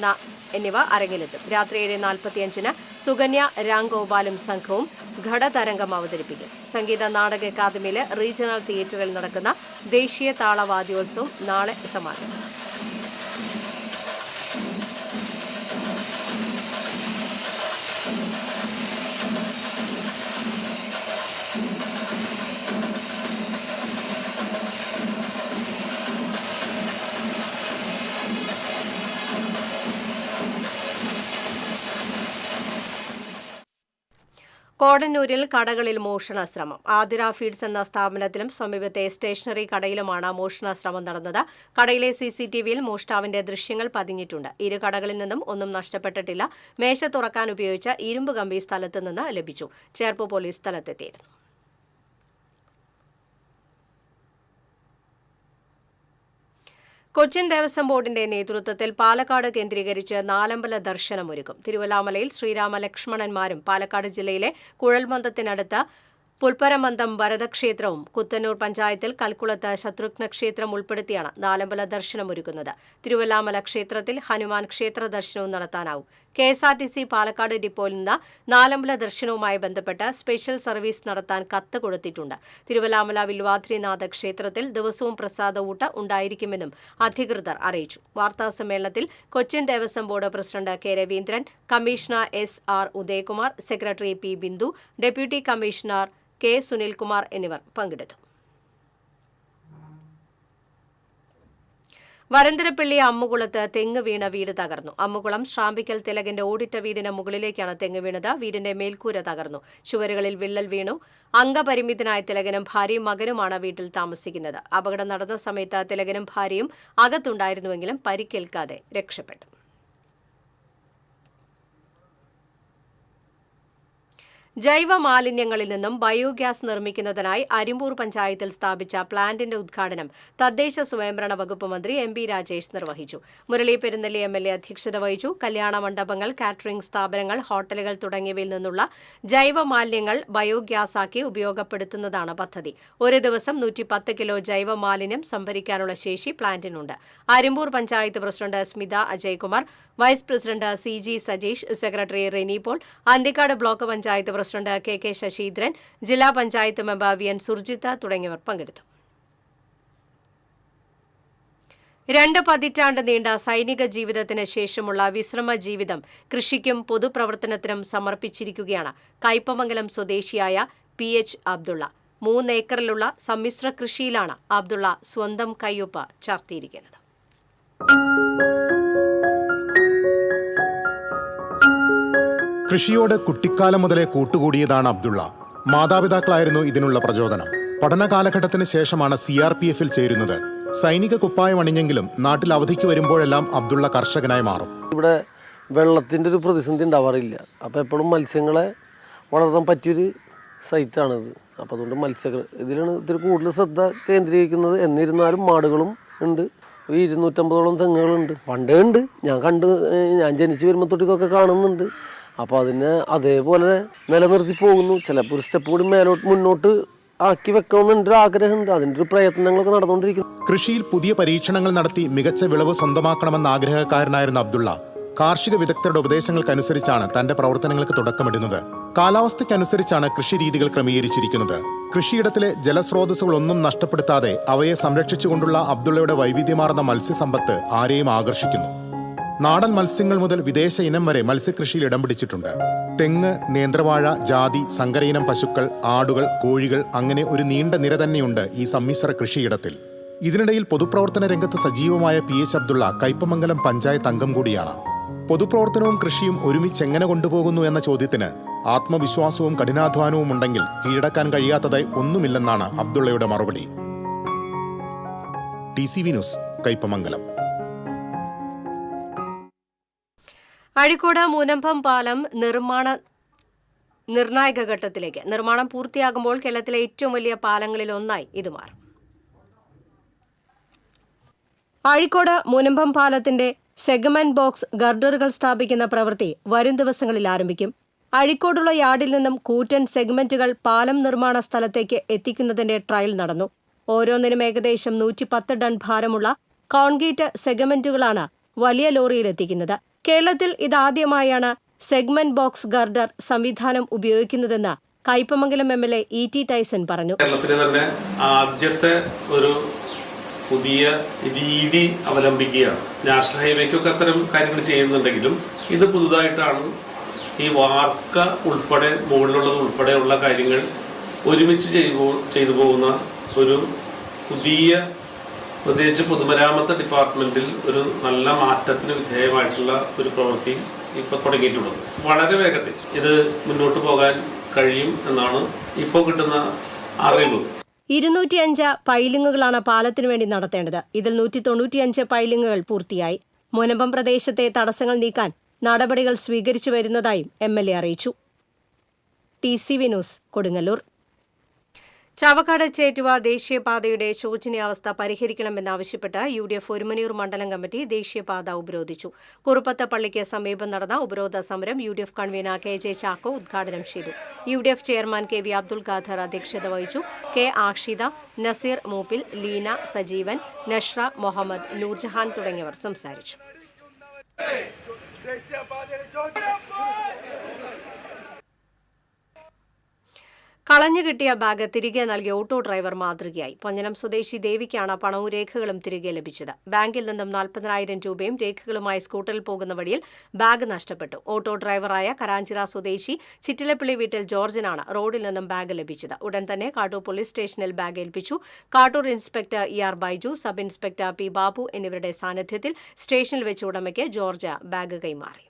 എന്നിവ അരങ്ങിലെത്തും. രാത്രി 7:45-ന് സുകന്യ രാംഗോപാലും സംഘവും ഘടതരംഗം അവതരിപ്പിക്കും. സംഗീത നാടക അക്കാദമിയിലെ റീജിയണൽ തിയേറ്ററിൽ നടക്കുന്ന ദേശീയ താളവാദ്യോത്സവം നാളെ സമാപിക്കും. കോടന്നൂരിൽ കടകളിൽ മോഷണശ്രമം. ആതിര ഫീഡ്സ് എന്ന സ്ഥാപനത്തിലും സമീപത്തെ സ്റ്റേഷനറി കടയിലുമാണ് മോഷണശ്രമം നടന്നത്. കടയിലെ CCTVയിൽ മോഷ്ടാവിന്റെ ദൃശ്യങ്ങൾ പതിഞ്ഞിട്ടുണ്ട്. 2 കടകളിൽ നിന്നും ഒന്നും നഷ്ടപ്പെട്ടിട്ടില്ല. മേശ തുറക്കാൻ ഉപയോഗിച്ച ഇരുമ്പ് കമ്പി സ്ഥലത്ത് നിന്ന് ലഭിച്ചു. ചേർപ്പ് പോലീസ് സ്ഥലത്തെത്തിയിരുന്നു. കൊച്ചിൻ ദേവസ്വം ബോർഡിന്റെ നേതൃത്വത്തിൽ പാലക്കാട് കേന്ദ്രീകരിച്ച് നാലമ്പല ദർശനമൊരുക്കും. തിരുവല്ലാമലയിൽ ശ്രീരാമ ലക്ഷ്മണന്മാരും പാലക്കാട് ജില്ലയിലെ കുഴൽമന്ദത്തിനടുത്ത് പുൽപ്പരമന്ദം ഭരതക്ഷേത്രവും കുത്തന്നൂർ പഞ്ചായത്തിൽ കൽക്കുളത്ത് ശത്രുഘ്ന ക്ഷേത്രം ഉൾപ്പെടുത്തിയാണ് നാലമ്പല ദർശനമൊരുക്കുന്നത്. തിരുവല്ലാമല ക്ഷേത്രത്തിൽ ഹനുമാൻ ക്ഷേത്ര ദർശനവും നടത്താനാവും. KSRTC പാലക്കാട് ഡിപ്പോയിൽ നിന്ന് നാലമ്പല ദർശനവുമായി ബന്ധപ്പെട്ട് സ്പെഷ്യൽ സർവീസ് നടത്താൻ കത്ത് കൊടുത്തിട്ടുണ്ട്. തിരുവല്ലാമല വില്വാദ്രിനാഥ ക്ഷേത്രത്തിൽ ദിവസവും പ്രസാദഊട്ട് ഉണ്ടായിരിക്കുമെന്നും അധികൃതർ അറിയിച്ചു. വാർത്താസമ്മേളനത്തിൽ Cochin Devaswom board president K. Raveendran, commissioner SR Udayakumar, secretary P. Bindu, deputy commissioner K. Sunilkumar എന്നിവർ പങ്കെടുത്തു. വരന്തരപ്പള്ളി അമ്മുകുളത്ത് തെങ്ങ് വീണ വീട് തകർന്നു. അമ്മുകുളം ശ്രാമ്പിക്കൽ തിലകന്റെ ഓടിട്ട വീടിന് മുകളിലേക്കാണ് തെങ്ങ് വീണത്. വീടിന്റെ മേൽക്കൂര തകർന്നു. ചുവരുകളിൽ വിള്ളൽ വീണു. അംഗപരിമിതനായ തിലകനും ഭാര്യയും മകനുമാണ് വീട്ടിൽ താമസിക്കുന്നത്. അപകടം നടന്ന സമയത്ത് തിലകനും ഭാര്യയും അകത്തുണ്ടായിരുന്നുവെങ്കിലും പരിക്കേൽക്കാതെ രക്ഷപ്പെട്ടു. ജൈവ മാലിന്യങ്ങളിൽ നിന്നും ബയോഗ്യാസ് നിർമ്മിക്കുന്നതിനായി അരിമ്പൂർ പഞ്ചായത്തിൽ സ്ഥാപിച്ച പ്ലാന്റിന്റെ ഉദ്ഘാടനം തദ്ദേശ സ്വയംഭരണ വകുപ്പ് മന്ത്രി MP രാജേഷ് നിർവഹിച്ചു. മുരളി പെരുന്നെല്ലി MLA അധ്യക്ഷത വഹിച്ചു. കല്യാണ മണ്ഡപങ്ങൾ, കാറ്ററിംഗ് സ്ഥാപനങ്ങൾ, ഹോട്ടലുകൾ തുടങ്ങിയവയിൽ നിന്നുള്ള ജൈവ മാലിന്യങ്ങൾ ബയോഗ്യാസാക്കി ഉപയോഗപ്പെടുത്തുന്നതാണ് പദ്ധതി. ഒരു ദിവസം 110 കിലോ ജൈവ മാലിന്യം സംഭരിക്കാനുള്ള ശേഷി പ്ലാന്റിനുണ്ട്. Arimpur panchayat president Smitha Ajaykumar, vice president CG Sajeesh, secretary Reni Paul, Anthikad block panchayat president KK Sasheendran, ജില്ലാ പഞ്ചായത്ത് മെമ്പർ VN സുർജിത്ത തുടങ്ങിയവർ പങ്കെടുത്തു. 2 പതിറ്റാണ്ട് നീണ്ട സൈനിക ജീവിതത്തിന് ശേഷമുള്ള വിശ്രമ ജീവിതം കൃഷിക്കും പൊതുപ്രവർത്തനത്തിനും സമർപ്പിച്ചിരിക്കുകയാണ് കയ്പമംഗലം സ്വദേശിയായ PH അബ്ദുള്ള. 3 ഏക്കറിലുള്ള സമ്മിശ്ര കൃഷിയിലാണ് അബ്ദുള്ള സ്വന്തം കയ്യൊപ്പ് ചാർത്തിയിരിക്കുന്നത്. കൃഷിയോട് കുട്ടിക്കാലം മുതലേ കൂട്ടുകൂടിയതാണ് അബ്ദുള്ള. മാതാപിതാക്കളായിരുന്നു ഇതിനുള്ള പ്രചോദനം. പഠന കാലഘട്ടത്തിന് ശേഷമാണ് CRPF-ൽ ചേരുന്നത്. സൈനിക കുപ്പായം അണിഞ്ഞെങ്കിലും നാട്ടിൽ അവധിക്ക് വരുമ്പോഴെല്ലാം അബ്ദുള്ള കർഷകനായി മാറും. ഇവിടെ വെള്ളത്തിൻ്റെ ഒരു പ്രതിസന്ധി ഉണ്ടാവാറില്ല. അപ്പോൾ എപ്പോഴും മത്സ്യങ്ങളെ വളർത്താൻ പറ്റിയൊരു സൈറ്റാണിത്. അപ്പോൾ അതുകൊണ്ട് ഇതിലാണ് ഇത്തിരി കൂടുതൽ ശ്രദ്ധ കേന്ദ്രീകരിക്കുന്നത്. എന്നിരുന്നാലും മാടുകളും ഉണ്ട്. 250ഓളം തെങ്ങുകളുണ്ട്. പണ്ടേ ഉണ്ട്. ഞാൻ ജനിച്ച് വരുമ്പോൾ തൊട്ട് ഇതൊക്കെ കാണുന്നുണ്ട്. അപ്പോൾ അതിനെ അതേപോലെ നിലനിർത്തി പോകുന്നു. ചിലപ്പോൾ ഒരു സ്റ്റെപ്പ് കൂടി മുന്നോട്ട് ആക്കി വെക്കണമെന്ന് ആഗ്രഹമുണ്ട്. അതിൻ്റെ ഒരു പ്രയത്നങ്ങളൊക്കെ നടന്നുകൊണ്ടിരിക്കുന്നു. കൃഷിയിൽ പുതിയ പരീക്ഷണങ്ങൾ നടത്തി മികച്ച വിളവ് സ്വന്തമാക്കണമെന്ന ആഗ്രഹക്കാരനായിരുന്ന അബ്ദുള്ള കാർഷിക വിദഗ്ധരുടെ ഉപദേശങ്ങൾക്കനുസരിച്ചാണ് തന്റെ പ്രവർത്തനങ്ങൾക്ക് തുടക്കമിടുന്നത്. കാലാവസ്ഥയ്ക്കനുസരിച്ചാണ് കൃഷിരീതികൾ ക്രമീകരിച്ചിരിക്കുന്നത്. കൃഷിയിടത്തിലെ ജലസ്രോതസ്സുകളൊന്നും നഷ്ടപ്പെടുത്താതെ അവയെ സംരക്ഷിച്ചുകൊണ്ടുള്ള അബ്ദുള്ളയുടെ വൈവിധ്യമാർന്ന മത്സ്യസമ്പത്ത് ആരെയും ആകർഷിക്കുന്നു. നാടൻ മത്സ്യങ്ങൾ മുതൽ വിദേശ ഇനം വരെ മത്സ്യകൃഷിയിൽ ഇടം പിടിച്ചിട്ടുണ്ട്. തെങ്ങ്, നേന്ത്രവാഴ, ജാതി, സങ്കരയിനം പശുക്കൾ, ആടുകൾ, കോഴികൾ അങ്ങനെ ഒരു നീണ്ട നിര തന്നെയുണ്ട് ഈ സമ്മിശ്ര കൃഷിയിടത്തിൽ. ഇതിനിടയിൽ പൊതുപ്രവർത്തന രംഗത്ത് സജീവമായ PH അബ്ദുള്ള കയ്പമംഗലം പഞ്ചായത്ത് അംഗം കൂടിയാണ്. പൊതുപ്രവർത്തനവും കൃഷിയും ഒരുമിച്ച് എങ്ങനെ കൊണ്ടുപോകുന്നു എന്ന ചോദ്യത്തിന് ആത്മവിശ്വാസവും കഠിനാധ്വാനവും ഉണ്ടെങ്കിൽ കീഴടക്കാൻ കഴിയാത്തതായി ഒന്നുമില്ലെന്നാണ് അബ്ദുള്ളയുടെ മറുപടി. TCV news, Kaipamangalam. അഴീക്കോട് മുനമ്പം പാലം നിർണായക ഘട്ടത്തിലേക്ക്. നിർമ്മാണം പൂർത്തിയാകുമ്പോൾ കേരളത്തിലെ ഏറ്റവും വലിയ പാലങ്ങളിൽ ഒന്നായി ഇത് മാറും. അഴീക്കോട് മുനമ്പം പാലത്തിന്റെ സെഗ്മെന്റ് ബോക്സ് ഗർഡറുകൾ സ്ഥാപിക്കുന്ന പ്രവൃത്തി വരും ദിവസങ്ങളിൽ ആരംഭിക്കും. അഴീക്കോടുള്ള യാർഡിൽ നിന്നും കൂറ്റൻ സെഗ്മെന്റുകൾ പാലം നിർമ്മാണ സ്ഥലത്തേക്ക് എത്തിക്കുന്നതിന്റെ ട്രയൽ നടന്നു. ഓരോന്നിനും ഏകദേശം 110 ടൺ ഭാരമുള്ള കോൺക്രീറ്റ് സെഗ്മെന്റുകളാണ് വലിയ ലോറിയിൽ എത്തിക്കുന്നത്. കേരളത്തിൽ ഇതാദ്യമായാണ് സെഗ്മെന്റ് ബോക്സ് ഗർഡർ സംവിധാനം ഉപയോഗിക്കുന്നതെന്ന് കയ്പമംഗലം MLA E.T. ടൈസൺ പറഞ്ഞു. കേരളത്തിലെ തന്നെ ആദ്യത്തെ ഒരു പുതിയ രീതി അവലംബിക്കുകയാണ്. നാഷണൽ ഹൈവേക്കൊക്കെ അത്തരം കാര്യങ്ങൾ ചെയ്യുന്നുണ്ടെങ്കിലും ഇത് പുതുതായിട്ടാണ്. ഈ വാർക്ക ഉൾപ്പെടെ മുകളിലുള്ളത് ഉൾപ്പെടെയുള്ള കാര്യങ്ങൾ ഒരുമിച്ച് ചെയ്തു പോകുന്ന ഒരു പുതിയ, പ്രത്യേകിച്ച് പൊതുമരാമത്ത് ഡിപ്പാർട്ട്മെന്റിൽ ഒരു നല്ല മാറ്റത്തിന് വിധേയമായിട്ടുള്ള ഒരു പ്രവൃത്തി ഇപ്പോൾ തുടങ്ങിയിട്ടുള്ളത്. വളരെ വേഗത്തിൽ ഇത് മുന്നോട്ട് പോകാൻ കഴിയും എന്നാണ് ഇപ്പോൾ കിട്ടുന്ന അറിവ്. 205 പൈലിങ്ങുകളാണ് പാലത്തിനു വേണ്ടി നടത്തേണ്ടത്. ഇതിൽ 195 പൈലിങ്ങുകൾ പൂർത്തിയായി. മുനമ്പം പ്രദേശത്തെ തടസ്സങ്ങൾ നീക്കാൻ നടപടികൾ സ്വീകരിച്ചു വരുന്നതായും MLA അറിയിച്ചു. TCV news, Kodungallur. ചാവക്കാട് ചേറ്റുവ ദേശീയപാതയുടെ ശോചനീയാവസ്ഥ പരിഹരിക്കണമെന്നാവശ്യപ്പെട്ട് UDF ഒരുമനൂർ മണ്ഡലം കമ്മിറ്റി ദേശീയപാത ഉപരോധിച്ചു. കുറുപ്പത്ത് പള്ളിക്ക് സമീപം നടന്ന ഉപരോധ സമരം UDF കൺവീനർ KJ ചാക്കോ ഉദ്ഘാടനം ചെയ്തു. UDF chairman KV Abdul Khader അധ്യക്ഷത വഹിച്ചു. K. ആഷിത, നസീർ മൂപ്പിൽ, ലീന, സജീവൻ, നഷ്ര, മുഹമ്മദ്, നൂർജഹാൻ തുടങ്ങിയവർ സംസാരിച്ചു. കളഞ്ഞുകിട്ടിയ ബാഗ് തിരികെ നൽകിയ ഓട്ടോ ഡ്രൈവർ മാതൃകയായി. പൊഞ്ഞനം സ്വദേശി ദേവിക്കാണ് പണവും രേഖകളും തിരികെ ലഭിച്ചത്. ബാങ്കിൽ നിന്നും 40,000 രൂപയും രേഖകളുമായി സ്കൂട്ടറിൽ പോകുന്ന വഴിയിൽ ബാഗ് നഷ്ടപ്പെട്ടു. ഓട്ടോ ഡ്രൈവറായ കരാഞ്ചിറ സ്വദേശി ചിറ്റിലപ്പള്ളി വീട്ടിൽ ജോർജിനാണ് റോഡിൽ നിന്നും ബാഗ് ലഭിച്ചത്. ഉടൻ തന്നെ കാട്ടൂർ പോലീസ് സ്റ്റേഷനിൽ ബാഗ് ഏൽപ്പിച്ചു. Kattoor inspector ER Baiju, sub inspector P. Babu എന്നിവരുടെ സാന്നിധ്യത്തിൽ സ്റ്റേഷനിൽ വെച്ച് ഉടമയ്ക്ക് ജോർജ് ബാഗ് കൈമാറി.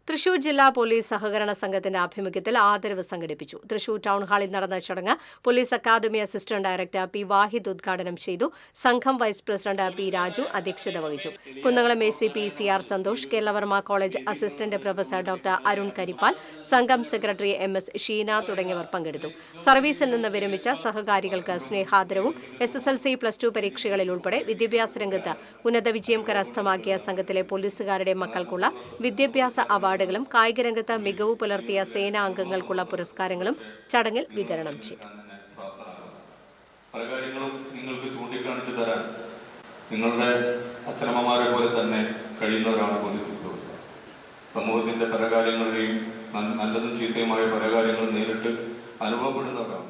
തൃശൂർ ജില്ലാ പോലീസ് സഹകരണ സംഘത്തിന്റെ ആഭിമുഖ്യത്തിൽ ആദരവ് സംഘടിപ്പിച്ചു. തൃശൂർ ടൗൺ ഹാളിൽ നടന്ന ചടങ്ങ് police academy assistant director P. Vahid ഉദ്ഘാടനം ചെയ്തു. സംഘം വൈസ് പ്രസിഡന്റ് P. രാജു അധ്യക്ഷത വഹിച്ചു. Kunnamkulam ACP CR Santhosh, Keralavarma college assistant professor doctor Arun Karippal, സംഘം സെക്രട്ടറി MS ഷീന തുടങ്ങിയവർ പങ്കെടുത്തു. സർവീസിൽ നിന്ന് വിരമിച്ച സഹകാരികൾക്ക് സ്നേഹാദരവും SSLC +2 പരീക്ഷകളിൽ ഉൾപ്പെടെ വിദ്യാഭ്യാസ രംഗത്ത് ഉന്നത വിജയം കരസ്ഥമാക്കിയ സംഘത്തിലെ പോലീസുകാരുടെ മക്കൾക്കുള്ള വിദ്യാഭ്യാസ അവാർഡ് ും കായികരംഗത്ത് മികവ് പുലർത്തിയ സേനാ അംഗങ്ങൾക്കുള്ള പുരസ്കാരങ്ങളും ചടങ്ങിൽ വിതരണം ചെയ്തു. പല കാര്യങ്ങളും നിങ്ങൾക്ക് ചൂണ്ടിക്കാണിച്ചു തരാൻ നിങ്ങളുടെ അച്ഛനമ്മമാരെ പോലെ തന്നെ കഴിയുന്നവരാണ് പോലീസ് ഉദ്യോഗസ്ഥർ. സമൂഹത്തിന്റെ പല കാര്യങ്ങളെയും നല്ലതും ചീത്തയുമായ പല കാര്യങ്ങളും നേരിട്ട് അനുഭവപ്പെടുന്നവരാണ്.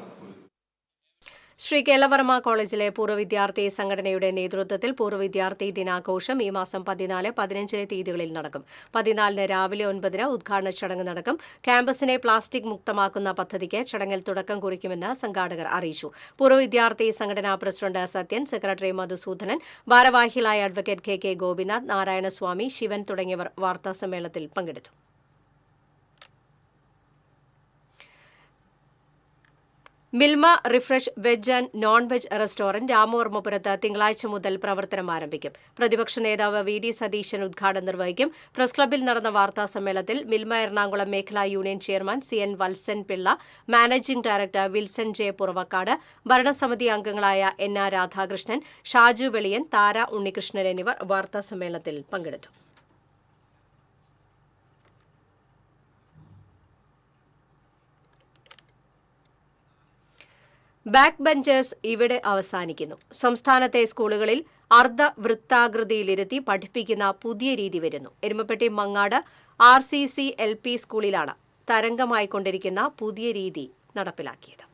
ശ്രീ കേരളവർമ്മ കോളേജിലെ പൂർവ്വ വിദ്യാർത്ഥി സംഘടനയുടെ നേതൃത്വത്തിൽ പൂർവ്വ വിദ്യാർത്ഥി ദിനാഘോഷം ഈ മാസം 14, 15 തീയതികളിൽ നടക്കും. 14 രാവിലെ 9 ഉദ്ഘാടന ചടങ്ങ് നടക്കും. ക്യാമ്പസിനെ പ്ലാസ്റ്റിക് മുക്തമാക്കുന്ന പദ്ധതിക്ക് ചടങ്ങിൽ തുടക്കം കുറിക്കുമെന്ന് സംഘാടകർ അറിയിച്ചു. പൂർവ്വ വിദ്യാർത്ഥി സംഘടനാ പ്രസിഡന്റ് സത്യൻ, സെക്രട്ടറി മധുസൂദനൻ, ഭാരവാഹികളായ അഡ്വക്കേറ്റ് KK ഗോപിനാഥ്, നാരായണസ്വാമി, ശിവൻ തുടങ്ങിയവർ വാർത്താസമ്മേളനത്തിൽ പങ്കെടുത്തു. Milma refresh veg and non veg restaurant രാമവർമ്മപുരത്ത് തിങ്കളാഴ്ച മുതൽ പ്രവർത്തനം ആരംഭിക്കും. പ്രതിപക്ഷ നേതാവ് VD സതീശൻ ഉദ്ഘാടനം നിർവഹിക്കും. പ്രസ് ക്ലബ്ബിൽ നടന്ന വാർത്താ സമ്മേളനത്തിൽ മിൽമ എറണാകുളം മേഖലാ union chairman CN Valsan Pillai, managing director Wilson J. പുറവക്കാട്, ഭരണസമിതി അംഗങ്ങളായ NR രാധാകൃഷ്ണൻ, ഷാജു വെളിയൻ, താര ഉണ്ണികൃഷ്ണൻ എന്നിവർ വാർത്താ സമ്മേളനത്തിൽ പങ്കെടുത്തു. ബാക്ക് ബെഞ്ചേഴ്സ് ഇവിടെ അവസാനിക്കുന്നു. സംസ്ഥാനത്തെ സ്കൂളുകളിൽ അർദ്ധവൃത്താകൃതിയിലിരുത്തി പഠിപ്പിക്കുന്ന പുതിയ രീതി വരുന്നു. എരുമപ്പെട്ടി മങ്ങാട് RCC LP സ്കൂളിലാണ് തരംഗമായിക്കൊണ്ടിരിക്കുന്ന പുതിയ രീതി നടപ്പിലാക്കിയത്.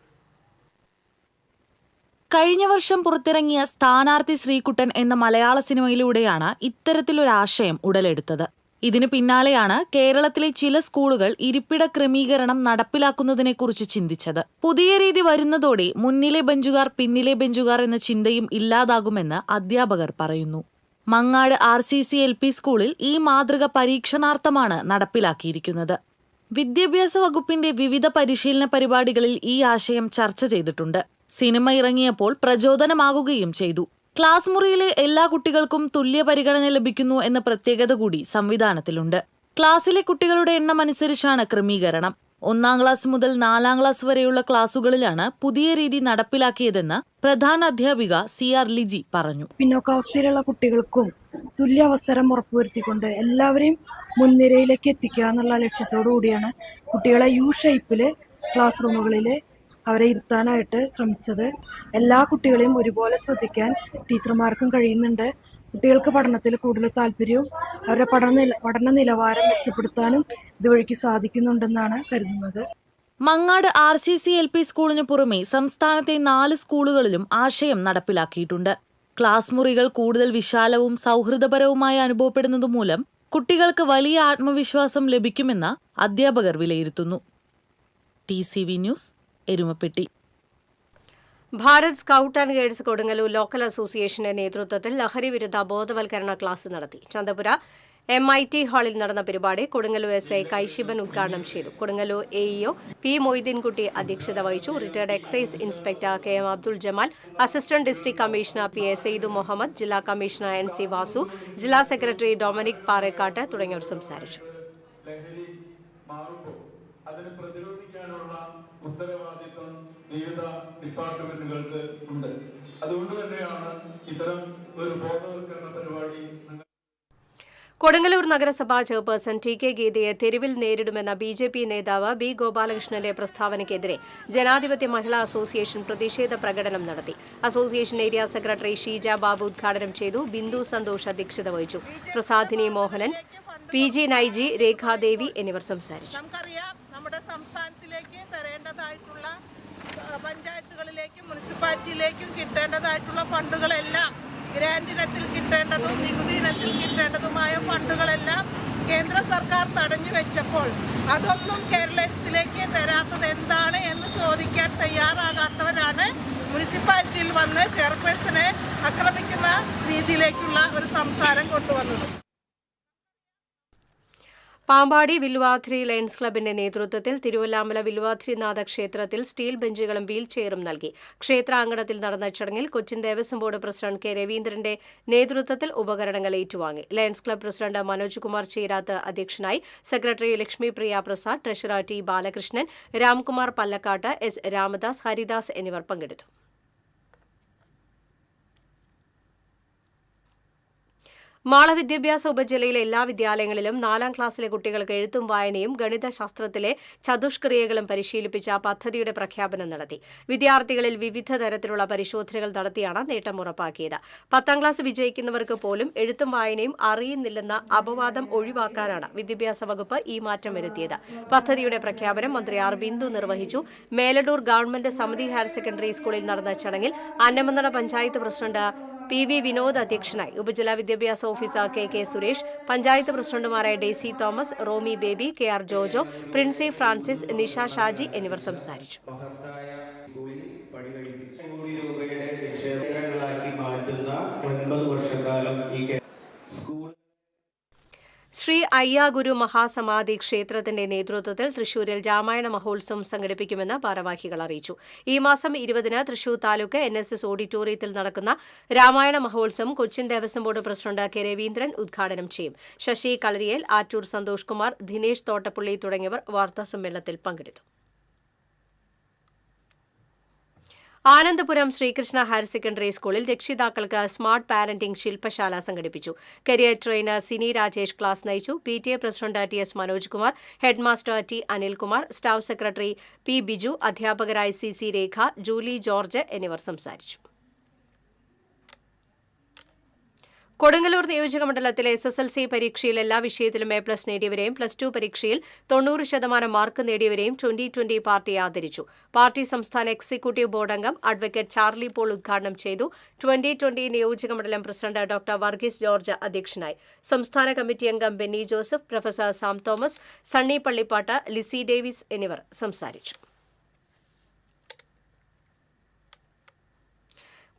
കഴിഞ്ഞ വർഷം പുറത്തിറങ്ങിയ സ്ഥാനാർത്ഥി ശ്രീകുട്ടൻ എന്ന മലയാള സിനിമയിലൂടെയാണ് ഇത്തരത്തിലൊരാശയം ഉടലെടുത്തത്. ഇതിനു പിന്നാലെയാണ് കേരളത്തിലെ ചില സ്കൂളുകൾ ഇരിപ്പിട ക്രമീകരണം നടപ്പിലാക്കുന്നതിനെക്കുറിച്ച് ചിന്തിച്ചത്. പുതിയ രീതി വരുന്നതോടെ മുന്നിലെ ബെഞ്ചുകാർ പിന്നിലെ ബെഞ്ചുകാർ എന്ന ചിന്തയും ഇല്ലാതാകുമെന്ന് അധ്യാപകർ പറയുന്നു. മങ്ങാട് RCC LP സ്കൂളിൽ ഈ മാതൃക പരീക്ഷണാർത്ഥമാണ് നടപ്പിലാക്കിയിരിക്കുന്നത്. വിദ്യാഭ്യാസ വകുപ്പിന്റെ വിവിധ പരിശീലന പരിപാടികളിൽ ഈ ആശയം ചർച്ച ചെയ്തിട്ടുണ്ട്. സിനിമ ഇറങ്ങിയപ്പോൾ പ്രചോദനമാകുകയും ചെയ്തു. ക്ലാസ് മുറിയിലെ എല്ലാ കുട്ടികൾക്കും തുല്യ പരിഗണന ലഭിക്കുന്നു എന്ന പ്രത്യേകത കൂടി സംവിധാനത്തിലുണ്ട്. ക്ലാസ്സിലെ കുട്ടികളുടെ എണ്ണം അനുസരിച്ചാണ് ക്രമീകരണം. 1-ാം ക്ലാസ് മുതൽ 4-ാം ക്ലാസ് വരെയുള്ള ക്ലാസുകളിലാണ് പുതിയ രീതി നടപ്പിലാക്കിയതെന്ന് പ്രധാന അധ്യാപിക CR ലിജി പറഞ്ഞു. പിന്നോക്കാവസ്ഥയിലുള്ള കുട്ടികൾക്കും തുല്യ അവസരം ഉറപ്പുവരുത്തിക്കൊണ്ട് എല്ലാവരെയും മുൻനിരയിലേക്ക് എത്തിക്കുക എന്നുള്ള ലക്ഷ്യത്തോടു കൂടിയാണ് കുട്ടികളെ ഷേപ്പില് ക്ലാസ് റൂമുകളിൽ അവരെ ഇരുത്താനായിട്ട് ശ്രമിച്ചത്. എല്ലാ കുട്ടികളെയും ഒരുപോലെ ശ്രദ്ധിക്കാൻ ടീച്ചർമാർക്കും കഴിയുന്നുണ്ട്. കുട്ടികൾക്ക് പഠനത്തിൽ കൂടുതൽ താല്പര്യവും അവരുടെ പഠന നിലവാരം മെച്ചപ്പെടുത്താനും ഇതുവഴിക്ക് സാധിക്കുന്നുണ്ടെന്നാണ് കരുതുന്നത്. മങ്ങാട് RCC LP സ്കൂളിന് പുറമെ സംസ്ഥാനത്തെ 4 സ്കൂളുകളിലും ആശയം നടപ്പിലാക്കിയിട്ടുണ്ട്. ക്ലാസ് മുറികൾ കൂടുതൽ വിശാലവും സൗഹൃദപരവുമായി അനുഭവപ്പെടുന്നതുമൂലം കുട്ടികൾക്ക് വലിയ ആത്മവിശ്വാസം ലഭിക്കുമെന്ന് അധ്യാപകർ വിലയിരുത്തുന്നു. TCV news, Erumappetty. Bharat scout and guides Kodungallur local അസോസിയേഷന്റെ നേതൃത്വത്തിൽ ലഹരി വിരുദ്ധ ബോധവൽക്കരണ ക്ലാസ് നടത്തി. ചന്തപുര MIT ഹാളിൽ നടന്ന പരിപാടി കൊടുങ്ങല്ലൂർ SI കൈശിബൻ ഉദ്ഘാടനം ചെയ്തു. കൊടുങ്ങല്ലൂർ AEO P മൊയ്തീൻകുട്ടി അധ്യക്ഷത വഹിച്ചു. Retired excise inspector KM Abdul Jamal, assistant district commissioner PA Saidu Muhammad, ജില്ലാ കമ്മീഷണർ NC വാസു, ജില്ലാ സെക്രട്ടറി ഡൊമിനിക് പാറേക്കാട്ട് തുടങ്ങിയവർ സംസാരിച്ചു. അതിനെ പ്രതിരോധിക്കാനുള്ള ഉത്തരവാദിത്വം വിവിധ ഡിപ്പാർട്ട്മെന്റുകൾക്ക് ഉണ്ട്. അതുകൊണ്ട് തന്നെയാണ് ഇത്തരം ഒരു ബോധവൽക്കരണ പരിപാടി. കൊടുങ്ങല്ലൂർ നഗരസഭാ ചെയർപേഴ്സൺ TK ഗീതയെ തെരുവിൽ നേരിടുമെന്ന BJP നേതാവ് B ഗോപാലകൃഷ്ണന്റെ പ്രസ്താവനയ്ക്കെതിരെ ജനാധിപത്യ മഹിളാ അസോസിയേഷൻ പ്രതിഷേധ പ്രകടനം നടത്തി. Association area secretary Sheeja Babu ഉദ്ഘാടനം ചെയ്തു. ബിന്ദു സന്തോഷ് അധ്യക്ഷത വഹിച്ചു. പ്രസാദിനി മോഹനൻ, PG നൈജി, രേഖാദേവി എന്നിവർ സംസാരിച്ചു. നമ്മുടെ സംസ്ഥാനത്തിലേക്ക് തരേണ്ടതായിട്ടുള്ള പഞ്ചായത്തുകളിലേക്കും മുനിസിപ്പാലിറ്റിയിലേക്കും കിട്ടേണ്ടതായിട്ടുള്ള ഫണ്ടുകളെല്ലാം ഗ്രാന്റ് ഇനത്തിൽ കിട്ടേണ്ടതും നികുതി ഇനത്തിൽ കിട്ടേണ്ടതുമായ ഫണ്ടുകളെല്ലാം കേന്ദ്ര സർക്കാർ തടഞ്ഞു വെച്ചപ്പോൾ അതൊന്നും കേരളത്തിലേക്ക് തരാത്തത് എന്താണ് എന്ന് ചോദിക്കാൻ തയ്യാറാകാത്തവരാണ് മുനിസിപ്പാലിറ്റിയിൽ വന്ന് ചെയർപേഴ്സണെ ആക്രമിക്കുന്ന രീതിയിലേക്കുള്ള ഒരു സംസാരം കൊണ്ടുവന്നത്. പാമ്പാടി വില്ലുവാതിരി ലയൺസ് ക്ലബിന്റെ നേതൃത്വത്തിൽ തിരുവല്ലാമല വില്ലുവാതിരിനാഥ ക്ഷേത്രത്തിൽ സ്റ്റീൽ ബെഞ്ചുകളും വീൽ ചെയറും നൽകി. ക്ഷേത്രാങ്കണത്തിൽ നടന്ന ചടങ്ങിൽ Cochin Devaswom board president K രവീന്ദ്രന്റെ നേതൃത്വത്തിൽ ഉപകരണങ്ങൾ ഏറ്റുവാങ്ങി. Lions club president Manoj Kumar Cherath അധ്യക്ഷനായി. Secretary Lakshmi Priya Prasad, treasurer T Balakrishnan, Ramkumar Pallakkatt, S Ramadas, Haridas എന്നിവർ പങ്കെടുത്തു. മാള വിദ്യാഭ്യാസ ഉപജില്ലയിലെ എല്ലാ വിദ്യാലയങ്ങളിലും 4-ാം ക്ലാസ്സിലെ കുട്ടികൾക്ക് എഴുത്തും വായനയും ഗണിതശാസ്ത്രത്തിലെ ചതുഷ്ക്രിയകളും പരിശീലിപ്പിച്ച പദ്ധതിയുടെ പ്രഖ്യാപനം നടത്തി. വിദ്യാർത്ഥികളിൽ വിവിധ തരത്തിലുള്ള പരിശോധനകൾ നടത്തിയാണ് നേട്ടം ഉറപ്പാക്കിയത്. 10ാം ക്ലാസ് വിജയിക്കുന്നവർക്ക് പോലും എഴുത്തും വായനയും അറിയുന്നില്ലെന്ന അപവാദം ഒഴിവാക്കാനാണ് വിദ്യാഭ്യാസ വകുപ്പ് ഈ മാറ്റം വരുത്തിയത്. പദ്ധതിയുടെ പ്രഖ്യാപനം മന്ത്രി R ബിന്ദു നിർവഹിച്ചു. Meladoor government Samithi higher secondary സ്കൂളിൽ നടന്ന ചടങ്ങിൽ അന്നമനട പഞ്ചായത്ത് പ്രസിഡന്റ് PV വിനോദ് അധ്യക്ഷനായി. ഉപജില്ലാ വിദ്യാഭ്യാസ ഓഫീസർ KK സുരേഷ്, പഞ്ചായത്ത് പ്രസിഡന്റുമാരായ ഡെയ്സി തോമസ്, റോമി ബേബി, KR ജോജോ, പ്രിൻസി ഫ്രാൻസിസ്, നിഷ ഷാജി എന്നിവർ സംസാരിച്ചു. ശ്രീ അയ്യാഗുരു മഹാസമാധി ക്ഷേത്രത്തിന്റെ നേതൃത്വത്തിൽ തൃശൂരിൽ രാമായണ മഹോത്സവം സംഘടിപ്പിക്കുമെന്ന് ഭാരവാഹികൾ അറിയിച്ചു. ഈ മാസം 20-ന് തൃശൂർ താലൂക്ക് NSS ഓഡിറ്റോറിയത്തിൽ നടക്കുന്ന രാമായണ മഹോത്സവം Cochin Devaswom board president K Raveendran ഉദ്ഘാടനം ചെയ്യും. ശശി കളരിയേൽ, ആറ്റൂർ സന്തോഷ് കുമാർ, ദിനേശ് തോട്ടപ്പള്ളി തുടങ്ങിയവർ വാർത്താസമ്മേളനത്തിൽ പങ്കെടുത്തു. ആനന്ദപുരം ശ്രീകൃഷ്ണ ഹയർ സെക്കൻഡറി സ്കൂളിൽ രക്ഷിതാക്കൾക്ക് സ്മാർട്ട് പാരന്റിംഗ് ശില്പശാല സംഘടിപ്പിച്ചു. Career trainer Sini Rajesh class നയിച്ചു. PTA president TS Manoj Kumar, headmaster T Anilkumar, staff secretary P Biju, അധ്യാപകരായ CC രേഖ, ജൂലി ജോർജ് എന്നിവർ സംസാരിച്ചു. കൊടുങ്ങല്ലൂർ നിയോജകമണ്ഡലത്തിലെ SSLC പരീക്ഷയിൽ എല്ലാ വിഷയത്തിലും A+ നേടിയവരെയും +2 പരീക്ഷയിൽ 90% മാർക്ക് നേടിയവരെയും 2020 പാർട്ടി ആദരിച്ചു. പാർട്ടി സംസ്ഥാന എക്സിക്യൂട്ടീവ് ബോർഡ് അംഗം അഡ്വക്കേറ്റ് ചാർലി പോൾ ഉദ്ഘാടനം ചെയ്തു. 2020 നിയോജകമണ്ഡലം പ്രസിഡന്റ് ഡോക്ടർ വർഗീസ് ജോർജ് അധ്യക്ഷനായി. സംസ്ഥാന കമ്മിറ്റി അംഗം Benny Joseph, professor Sam Thomas, Sunny Pallippatt, Lizzy Davis എന്നിവർ സംസാരിച്ചു.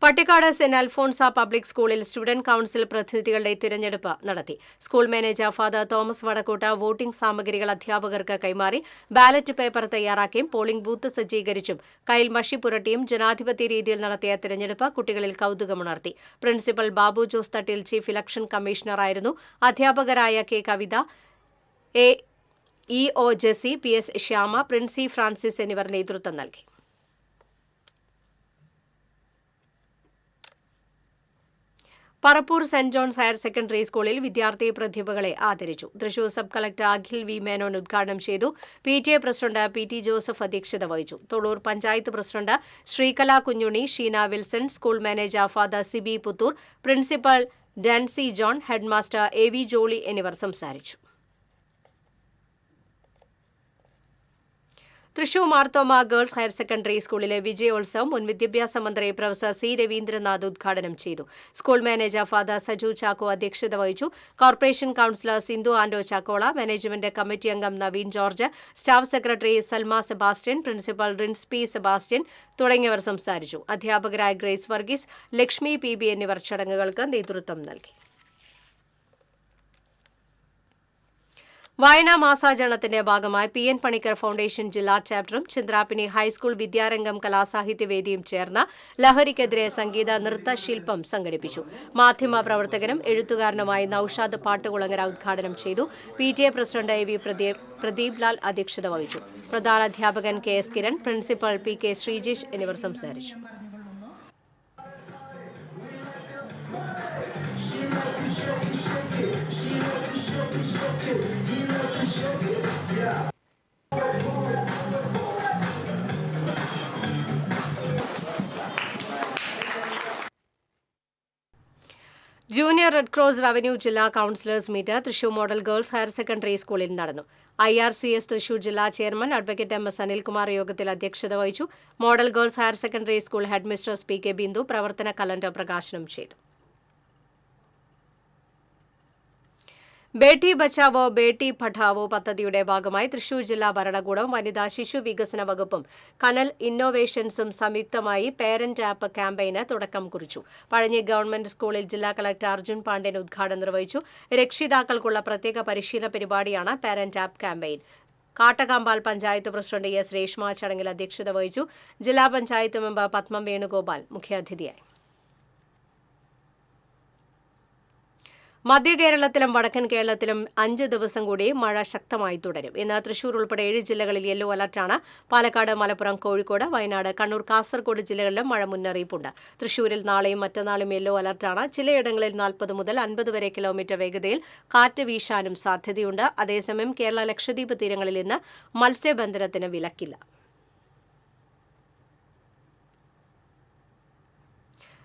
പട്ടിക്കാട് സെന്റ് അൽഫോൺസ പബ്ലിക് സ്കൂളിൽ സ്റ്റുഡന്റ് കൌൺസിൽ പ്രതിനിധികളുടെ തിരഞ്ഞെടുപ്പ് നടത്തി. School manager father Thomas Vadakkoot voting സാമഗ്രികൾ അധ്യാപകർക്ക് കൈമാറി. ബാലറ്റ് പേപ്പർ തയ്യാറാക്കിയും പോളിംഗ് ബൂത്ത് സജ്ജീകരിച്ചും കയ്യിൽ മഷി പുരട്ടിയും ജനാധിപത്യ രീതിയിൽ നടത്തിയ തിരഞ്ഞെടുപ്പ് കുട്ടികളിൽ കൌതുകമുണർത്തി. Principal Babu Jose Thattil chief election കമ്മീഷണറായിരുന്നു. അധ്യാപകരായ K Kavitha, EO Jessy, PS Shyama, Princy Francis എന്നിവർ നേതൃത്വം നൽകി. Parappur saint John's higher secondary സ്കൂളിൽ വിദ്യാർത്ഥി പ്രതിഭകളെ ആദരിച്ചു. Thrissur sub collector Akhil V Menon ഉദ്ഘാടനം ചെയ്തു. PTA പ്രസിഡന്റ് PT ജോസഫ് അധ്യക്ഷത വഹിച്ചു. Thollur panchayat president Sreekala Kunjunni, Sheena Wilson, school manager father Siby Puthur, principal Dancy John, headmaster AV Jolly എന്നിവർ സംസാരിച്ചു. Thrissur Marthoma girls higher secondary സ്കൂളിലെ വിജയോത്സവം മുൻ വിദ്യാഭ്യാസ മന്ത്രി പ്രൊഫസർ C രവീന്ദ്രനാഥ് ഉദ്ഘാടനം ചെയ്തു. School manager father Saju Chacko അധ്യക്ഷത വഹിച്ചു. കോർപ്പറേഷൻ കൌൺസിലർ സിന്ധു ആൻഡോ ചാക്കോള, മാനേജ്മെന്റ് കമ്മിറ്റി അംഗം Naveen George, staff secretary Salma Sebastian, principal rinse P Sebastian തുടങ്ങിയവർ സംസാരിച്ചു. അധ്യാപകരായ ഗ്രേസ് വർഗീസ്, ലക്ഷ്മി PB എന്നിവർ ചടങ്ങുകൾക്ക് നേതൃത്വം നൽകി. വായനാ മാസാചരണത്തിന്റെ ഭാഗമായി PN പണിക്കർ ഫൗണ്ടേഷൻ ജില്ലാ ചാപ്റ്ററും ചന്ദ്രാപിനി ഹൈസ്കൂൾ വിദ്യാരംഗം കലാസാഹിത്യവേദിയും ചേർന്ന് ലഹരിക്കെതിരെ സംഗീത നൃത്ത ശില്പം സംഘടിപ്പിച്ചു. മാധ്യമ പ്രവർത്തകനും എഴുത്തുകാരനുമായ നൌഷാദ് പാട്ടുകുളങ്ങര ഉദ്ഘാടനം ചെയ്തു. PTA president AV Pradeep Lal അധ്യക്ഷത വഹിച്ചു. പ്രധാനാധ്യാപകൻ KS Kiran, principal PK Sreejesh എന്നിവർ സംസാരിച്ചു. ജൂനിയർ റെഡ് ക്രോസ് റവന്യൂ ജില്ലാ councillors meet Thrissur model girls higher secondary സ്കൂളിൽ നടന്നു. IRCS തൃശൂർ ജില്ലാ ചെയർമാൻ അഡ്വക്കേറ്റ് MS അനിൽകുമാർ യോഗത്തിൽ അധ്യക്ഷത വഹിച്ചു. Model girls higher secondary school head mistress PK Bindu പ്രവർത്തന കലണ്ടർ പ്രകാശനം ചെയ്തു. ബേട്ടി ബച്ചാവോ ബേട്ടി പഠാവോ പദ്ധതിയുടെ ഭാഗമായി തൃശൂർ ജില്ലാ ഭരണകൂടവും വനിതാ ശിശു വികസന വകുപ്പും കനൽ ഇന്നോവേഷൻസും സംയുക്തമായി പേരന്റ് ആപ്പ് ക്യാമ്പയിന് തുടക്കം കുറിച്ചു. പഴഞ്ഞി ഗവൺമെന്റ് സ്കൂളിൽ ജില്ലാ കളക്ടർ അർജുൻ പാണ്ഡ്യൻ ഉദ്ഘാടനം നിർവഹിച്ചു. രക്ഷിതാക്കൾക്കുള്ള പ്രത്യേക പരിശീലന പരിപാടിയാണ് parent app campaign. Kattakampal panchayat president S Reshma ചടങ്ങിൽ അധ്യക്ഷത വഹിച്ചു. ജില്ലാ പഞ്ചായത്ത് മെമ്പർ പത്മം വേണുഗോപാൽ മുഖ്യാതിഥിയായി. മധ്യ കേരളത്തിലും വടക്കൻ കേരളത്തിലും 5 ദിവസം കൂടി മഴ ശക്തമായി തുടരും. ഇന്ന് തൃശൂർ ഉൾപ്പെടെ 7 ജില്ലകളിൽ യെല്ലോ അലർട്ടാണ്. പാലക്കാട്, മലപ്പുറം, കോഴിക്കോട്, വയനാട്, കണ്ണൂർ, കാസർഗോഡ് ജില്ലകളിലും മഴ മുന്നറിയിപ്പുണ്ട്. തൃശൂരിൽ നാളെയും മറ്റന്നാളും യെല്ലോ അലർട്ടാണ്. ചിലയിടങ്ങളിൽ 40 മുതൽ 50 വരെ കിലോമീറ്റർ വേഗതയിൽ കാറ്റ് വീശാനും സാധ്യതയുണ്ട്. അതേസമയം കേരള ലക്ഷദ്വീപ് തീരങ്ങളിൽ ഇന്ന് മത്സ്യബന്ധനത്തിന് വിലക്കില്ല.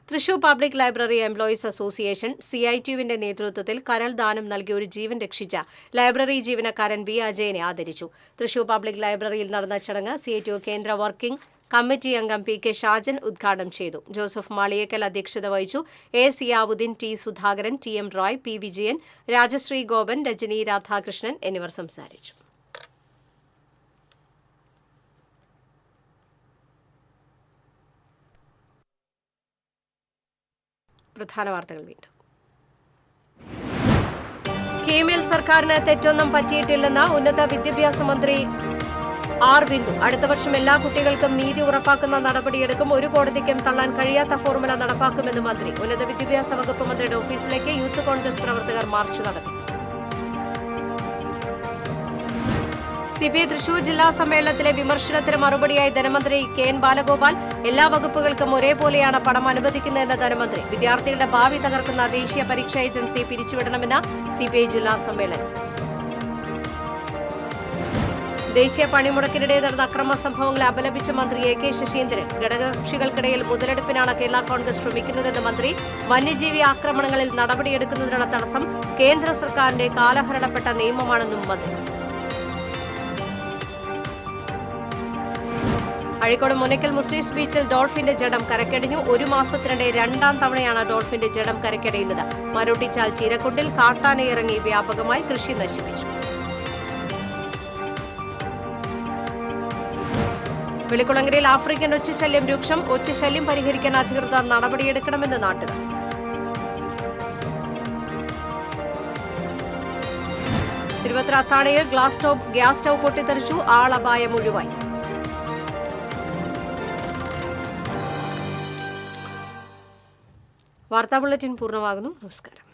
Thrissur public library employees association CITUവിന്റെ നേതൃത്വത്തിൽ കരൾ ദാനം നൽകി ഒരു ജീവൻ രക്ഷിച്ച ലൈബ്രറി ജീവനക്കാരൻ B അജയനെ ആദരിച്ചു. തൃശൂർ പബ്ലിക് ലൈബ്രറിയിൽ നടന്ന ചടങ്ങ് CITU കേന്ദ്ര വർക്കിംഗ് കമ്മിറ്റി അംഗം PK ഷാജൻ ഉദ്ഘാടനം ചെയ്തു. ജോസഫ് മാളിയേക്കൽ അധ്യക്ഷത വഹിച്ചു. A Ziauddin, T Sudhakaran, TM Roy, P Vijayan, Rajashree Gopan, Rajani Radhakrishnan എന്നിവർ സംസാരിച്ചു. പ്രധാന വാർത്തകൾ വീണ്ടും. കീമിൽ സർക്കാരിന് തെറ്റൊന്നും പറ്റിയിട്ടില്ലെന്ന് ഉന്നത വിദ്യാഭ്യാസ മന്ത്രി R ബിന്ദു. അടുത്ത വർഷം എല്ലാ കുട്ടികൾക്കും നീതി ഉറപ്പാക്കുന്ന നടപടിയെടുക്കും. ഒരു കോടതിക്കും തള്ളാൻ കഴിയാത്ത ഫോർമുല നടപ്പാക്കുമെന്ന് മന്ത്രി. ഉന്നത വിദ്യാഭ്യാസ വകുപ്പ് മന്ത്രിയുടെ ഓഫീസിലേക്ക് യൂത്ത് കോൺഗ്രസ് പ്രവർത്തകർ മാർച്ച് നടത്തി. CPI തൃശൂർ ജില്ലാ സമ്മേളനത്തിലെ വിമർശനത്തിന് മറുപടിയായി ധനമന്ത്രി KN ബാലഗോപാൽ എല്ലാ വകുപ്പുകൾക്കും ഒരേപോലെയാണ് പണം അനുവദിക്കുന്നതെന്ന് ധനമന്ത്രി. വിദ്യാർത്ഥികളുടെ ഭാവി തകർക്കുന്ന ദേശീയ പരീക്ഷാ ഏജൻസി പിരിച്ചുവിടണമെന്ന് CPI ജില്ലാ സമ്മേളനം. ദേശീയ പണിമുടക്കിനിടെ നടന്ന അക്രമ സംഭവങ്ങളെ അപലപിച്ച മന്ത്രി AK ശശീന്ദ്രൻ. ഘടകകക്ഷികൾക്കിടയിൽ മുതലെടുപ്പിനാണ് കേരള കോൺഗ്രസ് ശ്രമിക്കുന്നതെന്ന് മന്ത്രി. വന്യജീവി ആക്രമണങ്ങളിൽ നടപടിയെടുക്കുന്നതിനുള്ള തടസ്സം കേന്ദ്ര സർക്കാരിന്റെ കാലഹരണപ്പെട്ട നിയമമാണെന്നും മന്ത്രി. അഴീക്കോട് മുനയ്ക്കൽ മുസ്ലിംസ് ബീച്ചിൽ ഡോൾഫിന്റെ ജഡം കരക്കടിഞ്ഞു. 1 മാസത്തിനിടെ 2ാം തവണയാണ് ഡോൾഫിന്റെ ജഡം കരക്കടിയുന്നത്. മരോട്ടിച്ചാൽ ചീരക്കുണ്ടിൽ കാട്ടാനയിറങ്ങി വ്യാപകമായി കൃഷി നശിപ്പിച്ചു. വെളിക്കുളങ്ങരയിൽ ആഫ്രിക്കൻ ഒച്ചശല്യം രൂക്ഷം. ഒച്ചശല്യം പരിഹരിക്കാൻ അധികൃതർ നടപടിയെടുക്കണമെന്ന് നാട്ടുകാർ. തിരുവത്ര അത്താണിയിൽ ഗ്യാസ് സ്റ്റൗ പൊട്ടിത്തെറിച്ചു. ആളപായം ഒഴിവായി. വാർത്താ ബുള്ളറ്റിൻ പൂർണ്ണമാകുന്നു. നമസ്കാരം.